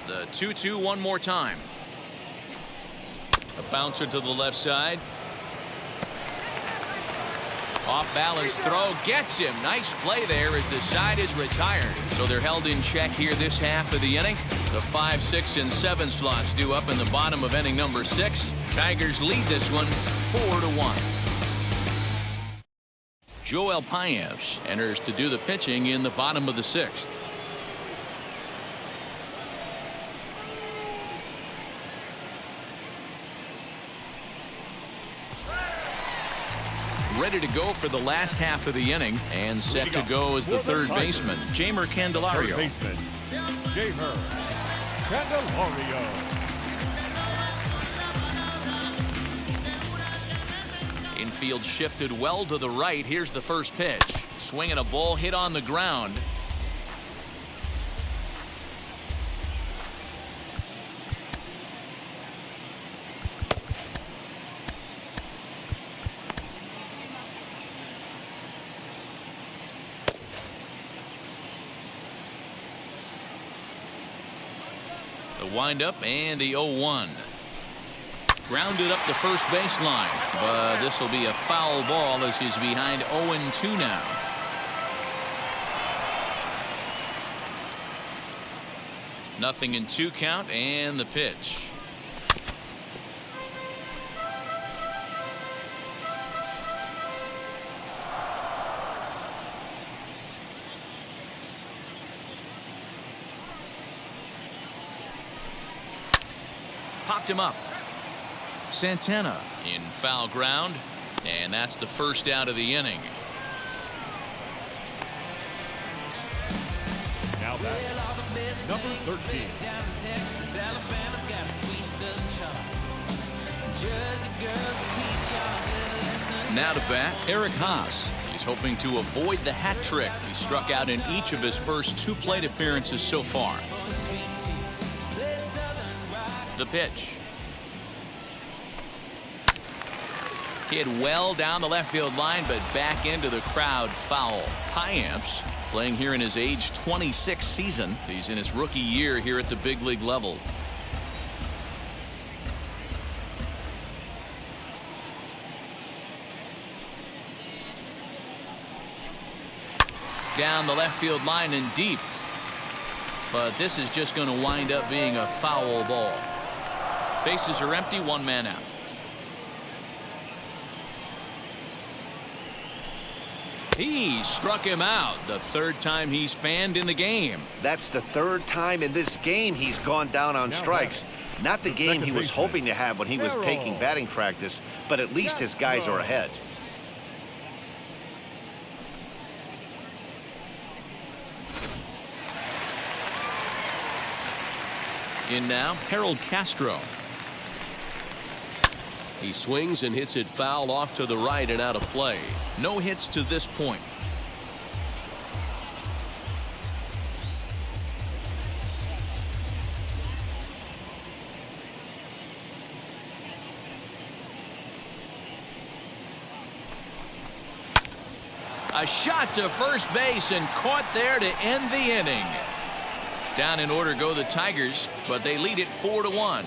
The 2-2 one more time. A bouncer to the left side. Off balance throw gets him. Nice play there as the side is retired. So they're held in check here this half of the inning. The 5, 6, and 7 slots due up in the bottom of inning number 6. Tigers lead this one 4-1. Joel Pontiac enters to do the pitching in the bottom of the 6th. Ready to go for the last half of the inning and set to go as the third baseman, Jamer Candelario. Third baseman, Jamer Candelario. Infield shifted well to the right. Here's the first pitch. Swinging a ball hit on the ground. The windup and the 0-1. Grounded up the first baseline, but this will be a foul ball as he's behind 0-2 now. Nothing in 2 count and the pitch. Popped him up. Santana in foul ground, and that's the first out of the inning. Now back, number 13. Now to bat, Eric Haas. He's hoping to avoid the hat trick. He struck out in each of his first 2 plate appearances so far. The pitch. Hit well down the left field line, but back into the crowd foul. Pontiac playing here in his age 26 season. He's in his rookie year here at the big league level. Down the left field line and deep. But this is just going to wind up being a foul ball. Bases are empty, 1 man out. He struck him out. The 3rd time he's fanned in the game. That's the 3rd time in this game he's gone down on strikes. Not the game he was hoping to have when he was taking batting practice, but at least his guys are ahead. In now, Harold Castro. He swings and hits it foul off to the right and out of play. No hits to this point. A shot to first base and caught there to end the inning. Down in order go the Tigers, but they lead it 4-1.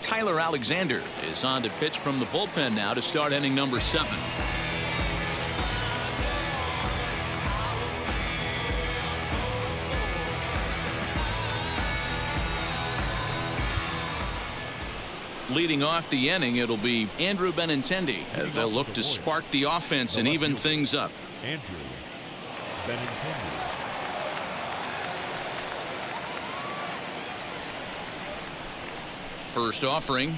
Tyler Alexander is on to pitch from the bullpen now to start inning number 7. Leading off the inning, it'll be Andrew Benintendi as they'll look to spark the offense and even things up. Andrew Benintendi. First offering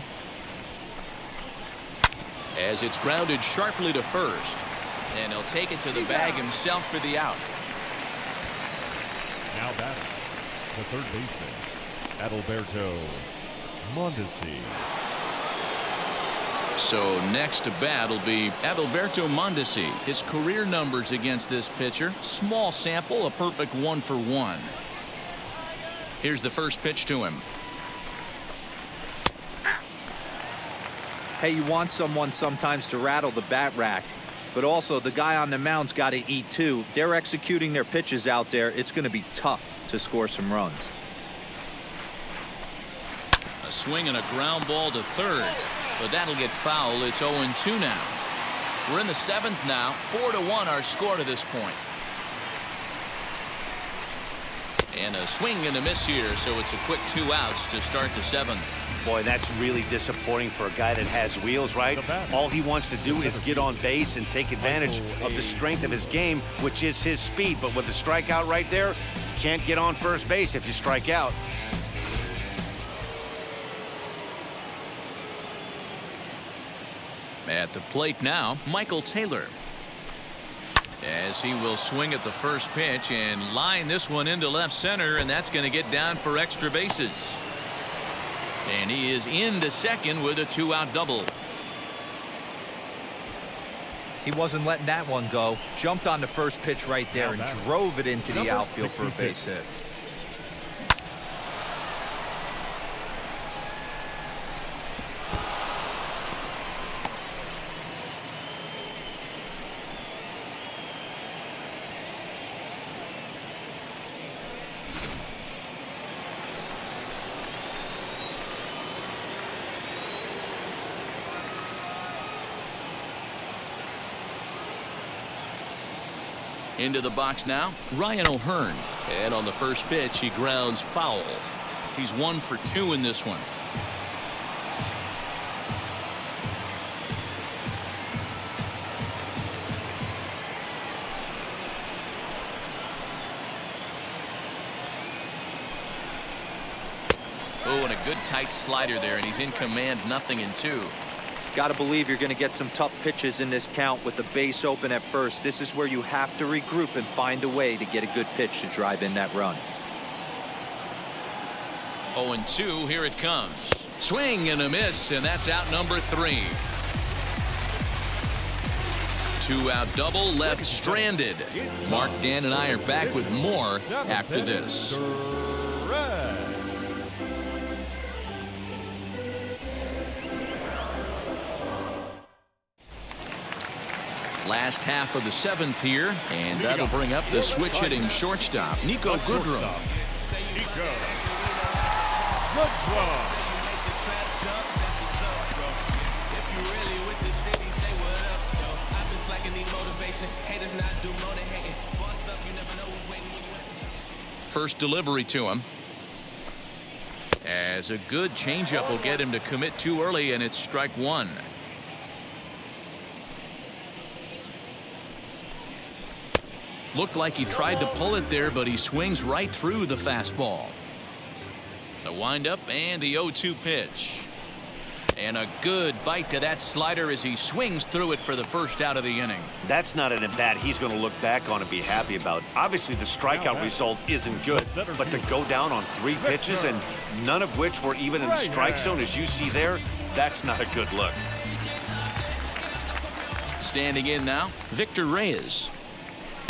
as it's grounded sharply to first, and he'll take it to the bag himself for the out. Now batting, the third baseman, Alberto Mondeci. So next to bat will be Alberto Mondeci. His career numbers against this pitcher, small sample, a perfect 1-for-1. Here's the first pitch to him. Hey, you want someone sometimes to rattle the bat rack, but also the guy on the mound's got to eat too. They're executing their pitches out there. It's going to be tough to score some runs. A swing and a ground ball to third, but that'll get foul. It's 0-2 now. We're in the 7th now. 4-1 our score to this point. And a swing and a miss here, so it's a quick 2 outs to start the 7th. Boy, that's really disappointing for a guy that has wheels, right? All he wants to do is get on base and take advantage of the strength of his game, which is his speed. But with the strikeout right there, you can't get on first base if you strike out. At the plate now, Michael Taylor. As he will swing at the first pitch and line this one into left center, and that's going to get down for extra bases. And he is into second with a 2-out double. He wasn't letting that one go. Jumped on the first pitch right there and drove it into the outfield for a base hit. Into the box now, Ryan O'Hearn. And on the first pitch, he grounds foul. He's 1 for 2 in this one. Oh, and a good tight slider there, and he's in command, 0-2. Got to believe you're going to get some tough pitches in this count with the base open at first. This is where you have to regroup and find a way to get a good pitch to drive in that run. 0-2, here it comes. Swing and a miss, and that's out number 3. 2-out double left stranded. Mark, Dan, and I are back with more after this. Last half of the 7th here, and that'll bring up the switch-hitting shortstop, Nico Goodrum. First delivery to him. As a good changeup will get him to commit too early, and it's strike 1. Looked like he tried to pull it there, but he swings right through the fastball. The windup and the 0-2 pitch. And a good bite to that slider as he swings through it for the first out of the inning. That's not an at-bat he's going to look back on and be happy about. Obviously, the strikeout result isn't good, but to go down on 3 pitches and none of which were even in the strike zone, as you see there, that's not a good look. Standing in now, Victor Reyes.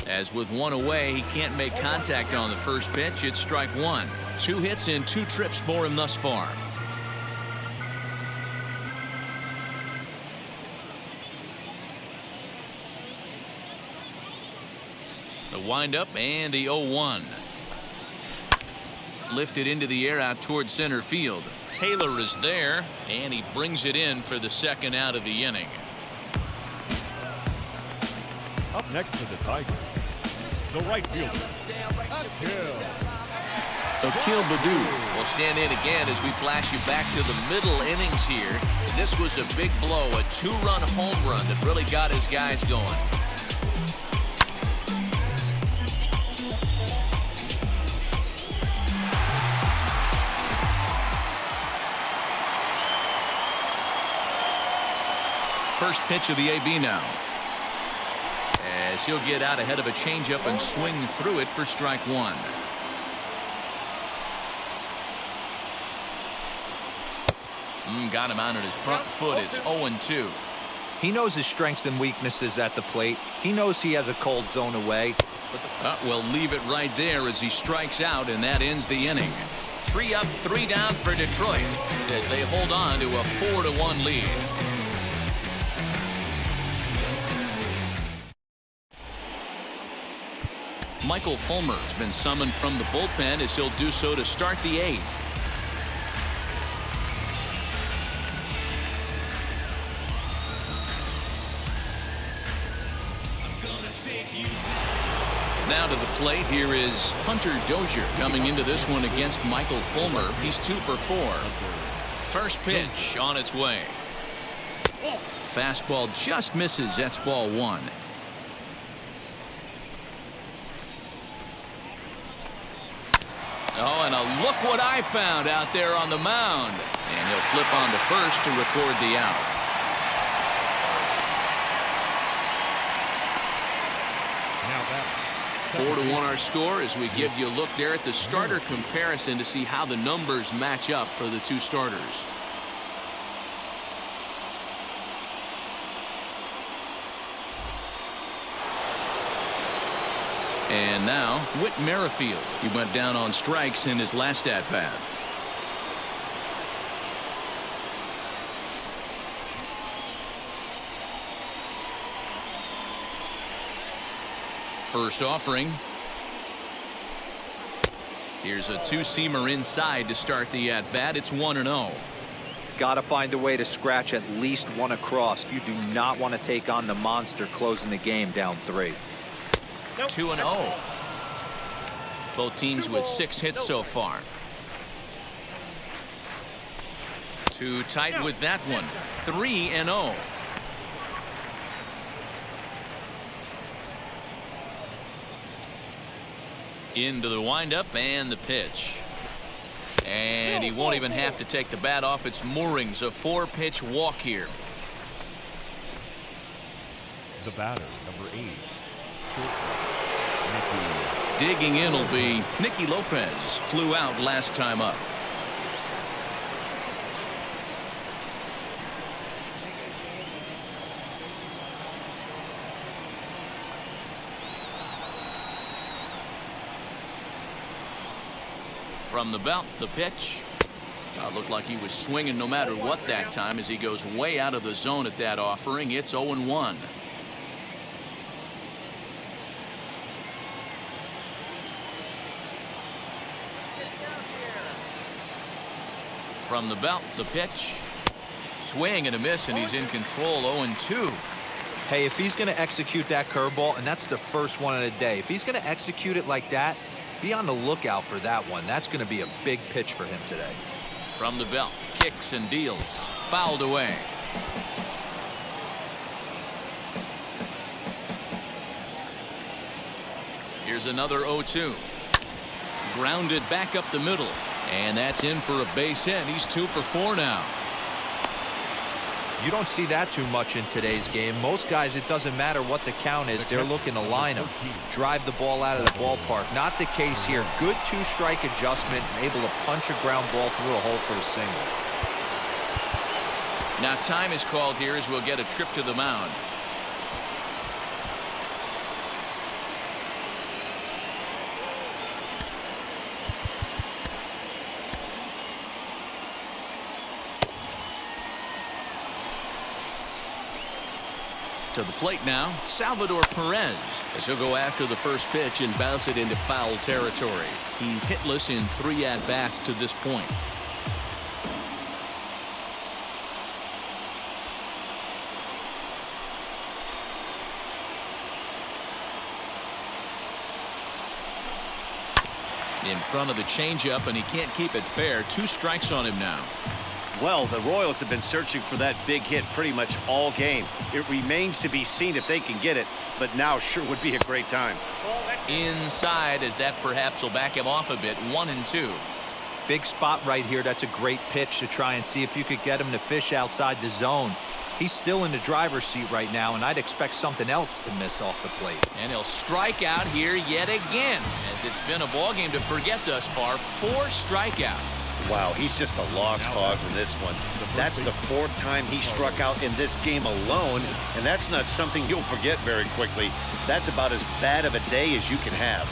As with one away, he can't make contact on the first pitch. It's strike one. 2 hits and 2 trips for him thus far. The windup and the 0-1. Lifted into the air out towards center field. Taylor is there, and he brings it in for the second out of the inning. Up next to the Tigers, the right fielder, Akil Baddoo will stand in again as we flash you back to the middle innings here. This was a big blow, a 2-run home run that really got his guys going. First pitch of the AB now. As he'll get out ahead of a changeup and swing through it for strike one. Got him out on his front foot. It's 0-2. He knows his strengths and weaknesses at the plate. He knows he has a cold zone away. We'll leave it right there as he strikes out, and that ends the inning. 3 up, 3 down for Detroit as they hold on to a 4-1 lead. Michael Fulmer has been summoned from the bullpen as he'll do so to start the 8th. Now to the plate, here is Hunter Dozier coming into this one against Michael Fulmer. He's 2 for 4. First pitch on its way. Fastball just misses. That's ball 1. Oh, and look what I found out there on the mound. And he'll flip on to first to record the out. now that 4-1 our score as we give you a look there at the starter comparison to see how the numbers match up for the 2 starters. And now, Whit Merrifield. He went down on strikes in his last at-bat. First offering. Here's a 2-seamer inside to start the at-bat. It's 1-0. Got to find a way to scratch at least one across. You do not want to take on the monster closing the game down 3. 2-0. Both teams with 6 hits so far. Too tight with that one. 3-0. Into the windup and the pitch. And he won't even have to take the bat off its moorings. A 4-pitch walk here. the batter, number 8. Digging in will be Nicky Lopez. Flew out last time up. From the belt, the pitch. Looked like he was swinging no matter what that time as he goes way out of the zone at that offering. It's 0-1. From the belt, the pitch. Swing and a miss, and he's in control. 0-2. Hey, if he's going to execute that curveball, and that's the first one of the day, if he's going to execute it like that, be on the lookout for that one. That's going to be a big pitch for him today. From the belt, kicks and deals. Fouled away. Here's another 0-2. Grounded back up the middle. And that's in for a base hit. He's 2 for 4 now. You don't see that too much in today's game. Most guys, it doesn't matter what the count is. They're looking to line them, drive the ball out of the ballpark. Not the case here. Good 2-strike adjustment, able to punch a ground ball through a hole for a single. Now time is called here as we'll get a trip to the mound. To the plate now, Salvador Perez, as he'll go after the first pitch and bounce it into foul territory. He's hitless in 3 at-bats to this point. In front of the changeup, and he can't keep it fair. 2 strikes on him now. Well, the Royals have been searching for that big hit pretty much all game. It remains to be seen if they can get it, but now sure would be a great time. Inside, as that perhaps will back him off a bit. 1-2. Big spot right here. That's a great pitch to try and see if you could get him to fish outside the zone. He's still in the driver's seat right now, and I'd expect something else to miss off the plate. And he'll strike out here yet again, as it's been a ball game to forget thus far. 4 strikeouts. Wow, he's just a lost cause in this one. That's the 4th time he struck out in this game alone, and that's not something you'll forget very quickly. That's about as bad of a day as you can have.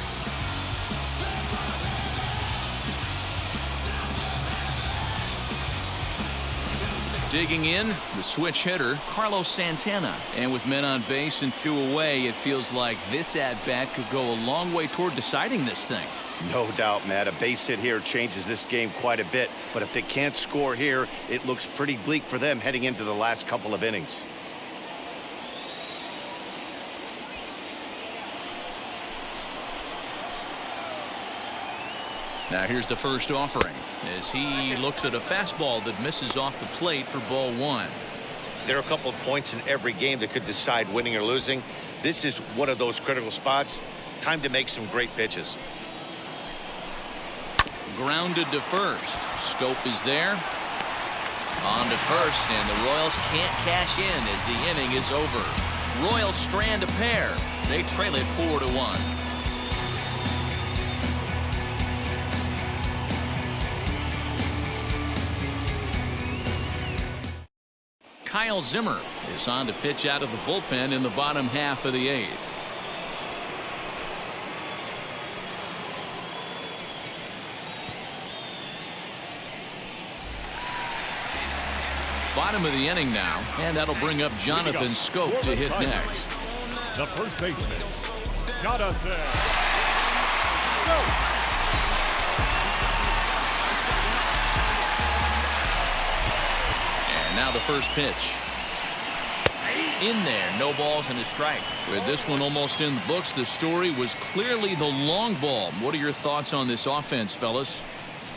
Digging in, the switch hitter, Carlos Santana. And with men on base and 2 away, it feels like this at-bat could go a long way toward deciding this thing. No doubt, Matt. A base hit here changes this game quite a bit. But if they can't score here, it looks pretty bleak for them heading into the last couple of innings. Now here's the first offering, as he looks at a fastball that misses off the plate for ball 1. There are a couple of points in every game that could decide winning or losing. This is one of those critical spots. Time to make some great pitches. Grounded to first. Scope is there. On to first, and the Royals can't cash in as the inning is over. Royals strand a pair. They trail it 4-1. Kyle Zimmer is on to pitch out of the bullpen in the bottom half of the 8th. Bottom of the inning now, and that'll bring up Jonathan Scope to hit next. The first baseman, Jonathan Scope. And now the first pitch. In there, no balls and a strike. With this one almost in the books, the story was clearly the long ball. What are your thoughts on this offense, fellas?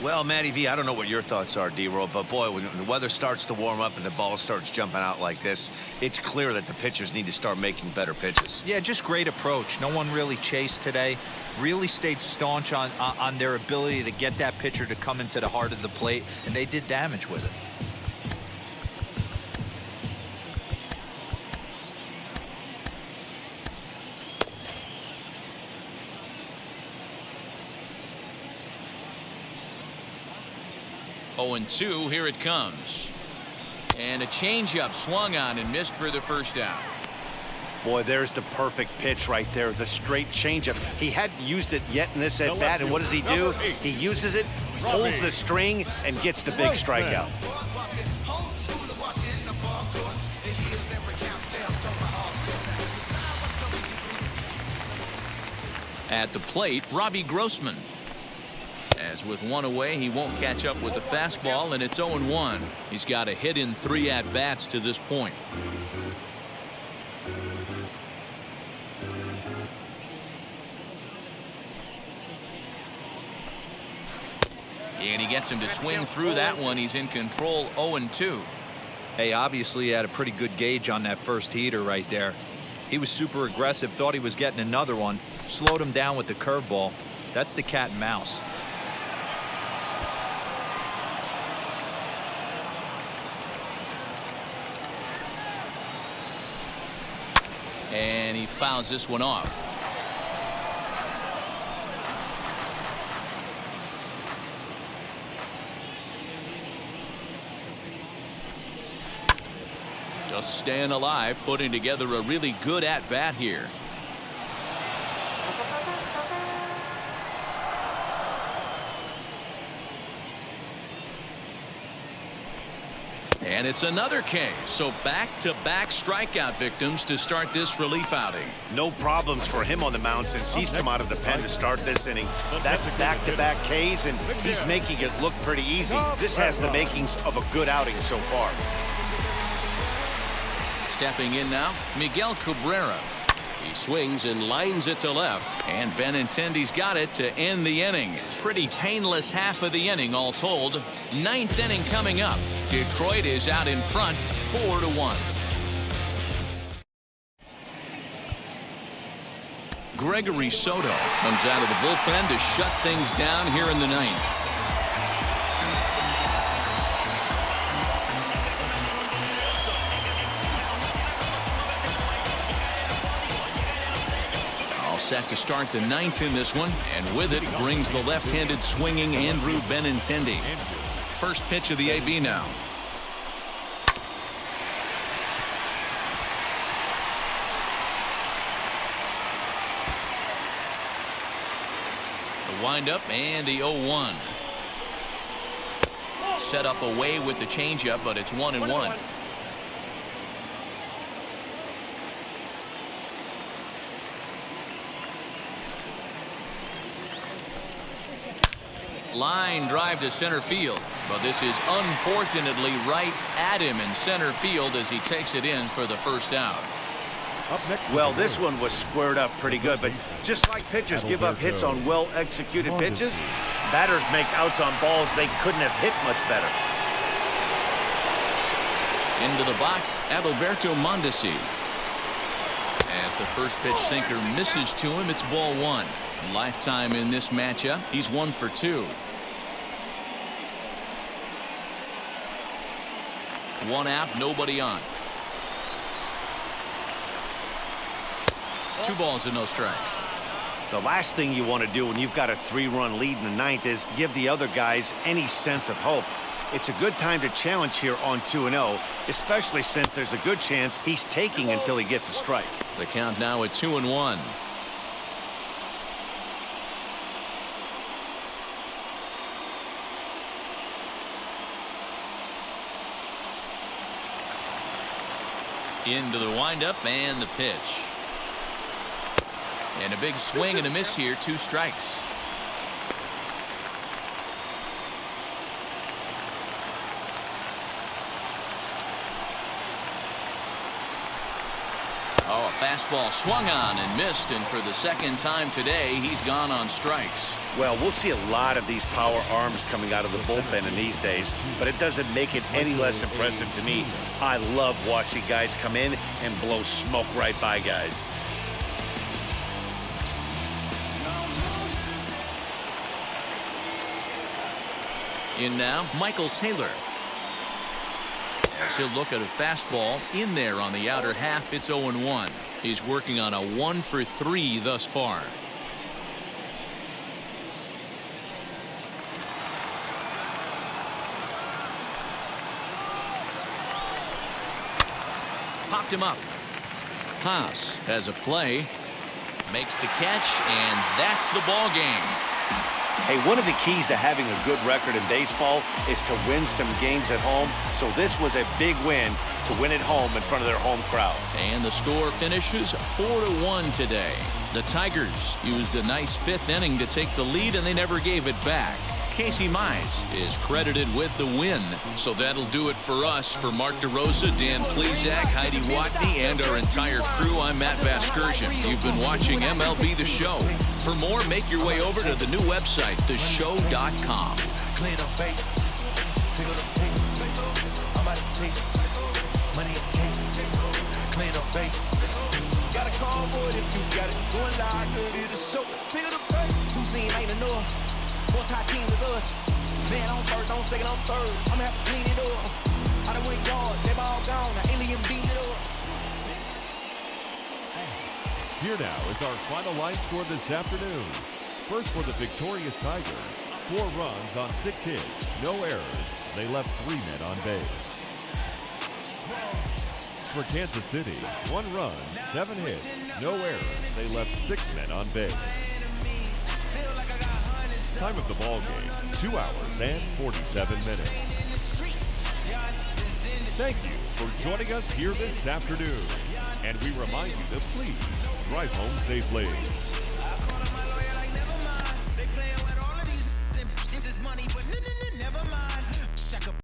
Well, Matty V, I don't know what your thoughts are, D-Roll, but boy, when the weather starts to warm up and the ball starts jumping out like this, it's clear that the pitchers need to start making better pitches. Yeah, just great approach. No one really chased today. Really stayed staunch on their ability to get that pitcher to come into the heart of the plate, and they did damage with it. Oh, 2, here it comes. And a changeup swung on and missed for the first out. Boy, there's the perfect pitch right there, the straight changeup. He hadn't used it yet in this at-bat, and what does he do? He uses it, pulls the string, and gets the big strikeout. At the plate, Robbie Grossman. As with 1 away, he won't catch up with the fastball, and it's 0-1. He's got a hit in 3 at-bats to this point. And he gets him to swing through that one. He's in control, 0-2. Hey, obviously he had a pretty good gauge on that first heater right there. He was super aggressive, thought he was getting another one, slowed him down with the curveball. That's the cat and mouse. And he fouls this one off. Just staying alive, putting together a really good at-bat here. And it's another K. So back-to-back strikeout victims to start this relief outing. No problems for him on the mound since he's come out of the pen to start this inning. That's back-to-back Ks, and he's making it look pretty easy. This has the makings of a good outing so far. Stepping in now, Miguel Cabrera. He swings and lines it to left. And Benintendi's got it to end the inning. Pretty painless half of the inning all told. Ninth inning coming up. Detroit is out in front 4-1. Gregory Soto comes out of the bullpen to shut things down here in the ninth. Set to start the ninth in this one, and with it brings the left-handed swinging Andrew Benintendi. First pitch of the AB now. The windup and the 0-1. Set up away with the changeup, but it's 1-1. Line drive to center field, but this is unfortunately right at him in center field as he takes it in for the first out. Well, this one was squared up pretty good, but just like pitchers give up hits on well-executed pitches, batters make outs on balls they couldn't have hit much better. Into the box, Alberto Mondeci. As the first pitch sinker misses to him, it's ball one. Lifetime in this matchup, he's 1 for 2. One out, nobody on. 2 balls and no strikes. The last thing you want to do when you've got a 3-run lead in the ninth is give the other guys any sense of hope. It's a good time to challenge here on 2-0, especially since there's a good chance he's taking until he gets a strike. The count now at 2-1. Into the windup and the pitch. And a big swing and a miss here, 2 strikes. Oh, a fastball swung on and missed, and for the second time today, he's gone on strikes. Well, we'll see a lot of these power arms coming out of the bullpen in these days, but it doesn't make it any less impressive to me. I love watching guys come in and blow smoke right by guys. In now, Michael Taylor. As he'll look at a fastball in there on the outer half, it's 0-1. He's working on a 1 for 3 thus far. Popped him up. Haas has a play, makes the catch, and that's the ball game. Hey, one of the keys to having a good record in baseball is to win some games at home. So this was a big win to win at home in front of their home crowd. And the score finishes 4-1 today. The Tigers used a nice 5th inning to take the lead, and they never gave it back. Casey Mize is credited with the win. So that'll do it for us. For Mark DeRosa, Dan Plesac, Heidi Watney, and our entire crew, I'm Matt Vasgersian. You've been watching MLB The Show. For more, make your way over to the new website, theshow.com. Clear the base. Pick up the pace. I'm out of chase. Money in case. Clear the base. Got a call for it if you got it. Going live, good in the show. Pick up the pace. 2 scene ain't enough. 4 tie team with us. Man on first, on second, on third. I'ma have to clean it up. I done went yard, they all gone. The alien beat it up. Here now is our final line score this afternoon. First for the victorious Tigers, 4 runs on 6 hits, no errors. They left 3 men on base. For Kansas City, 1 run, 7 hits, no errors. They left 6 men on base. Time of the ball game, 2 hours and 47 minutes. Thank you for joining us here this afternoon. And we remind you to please drive home safely.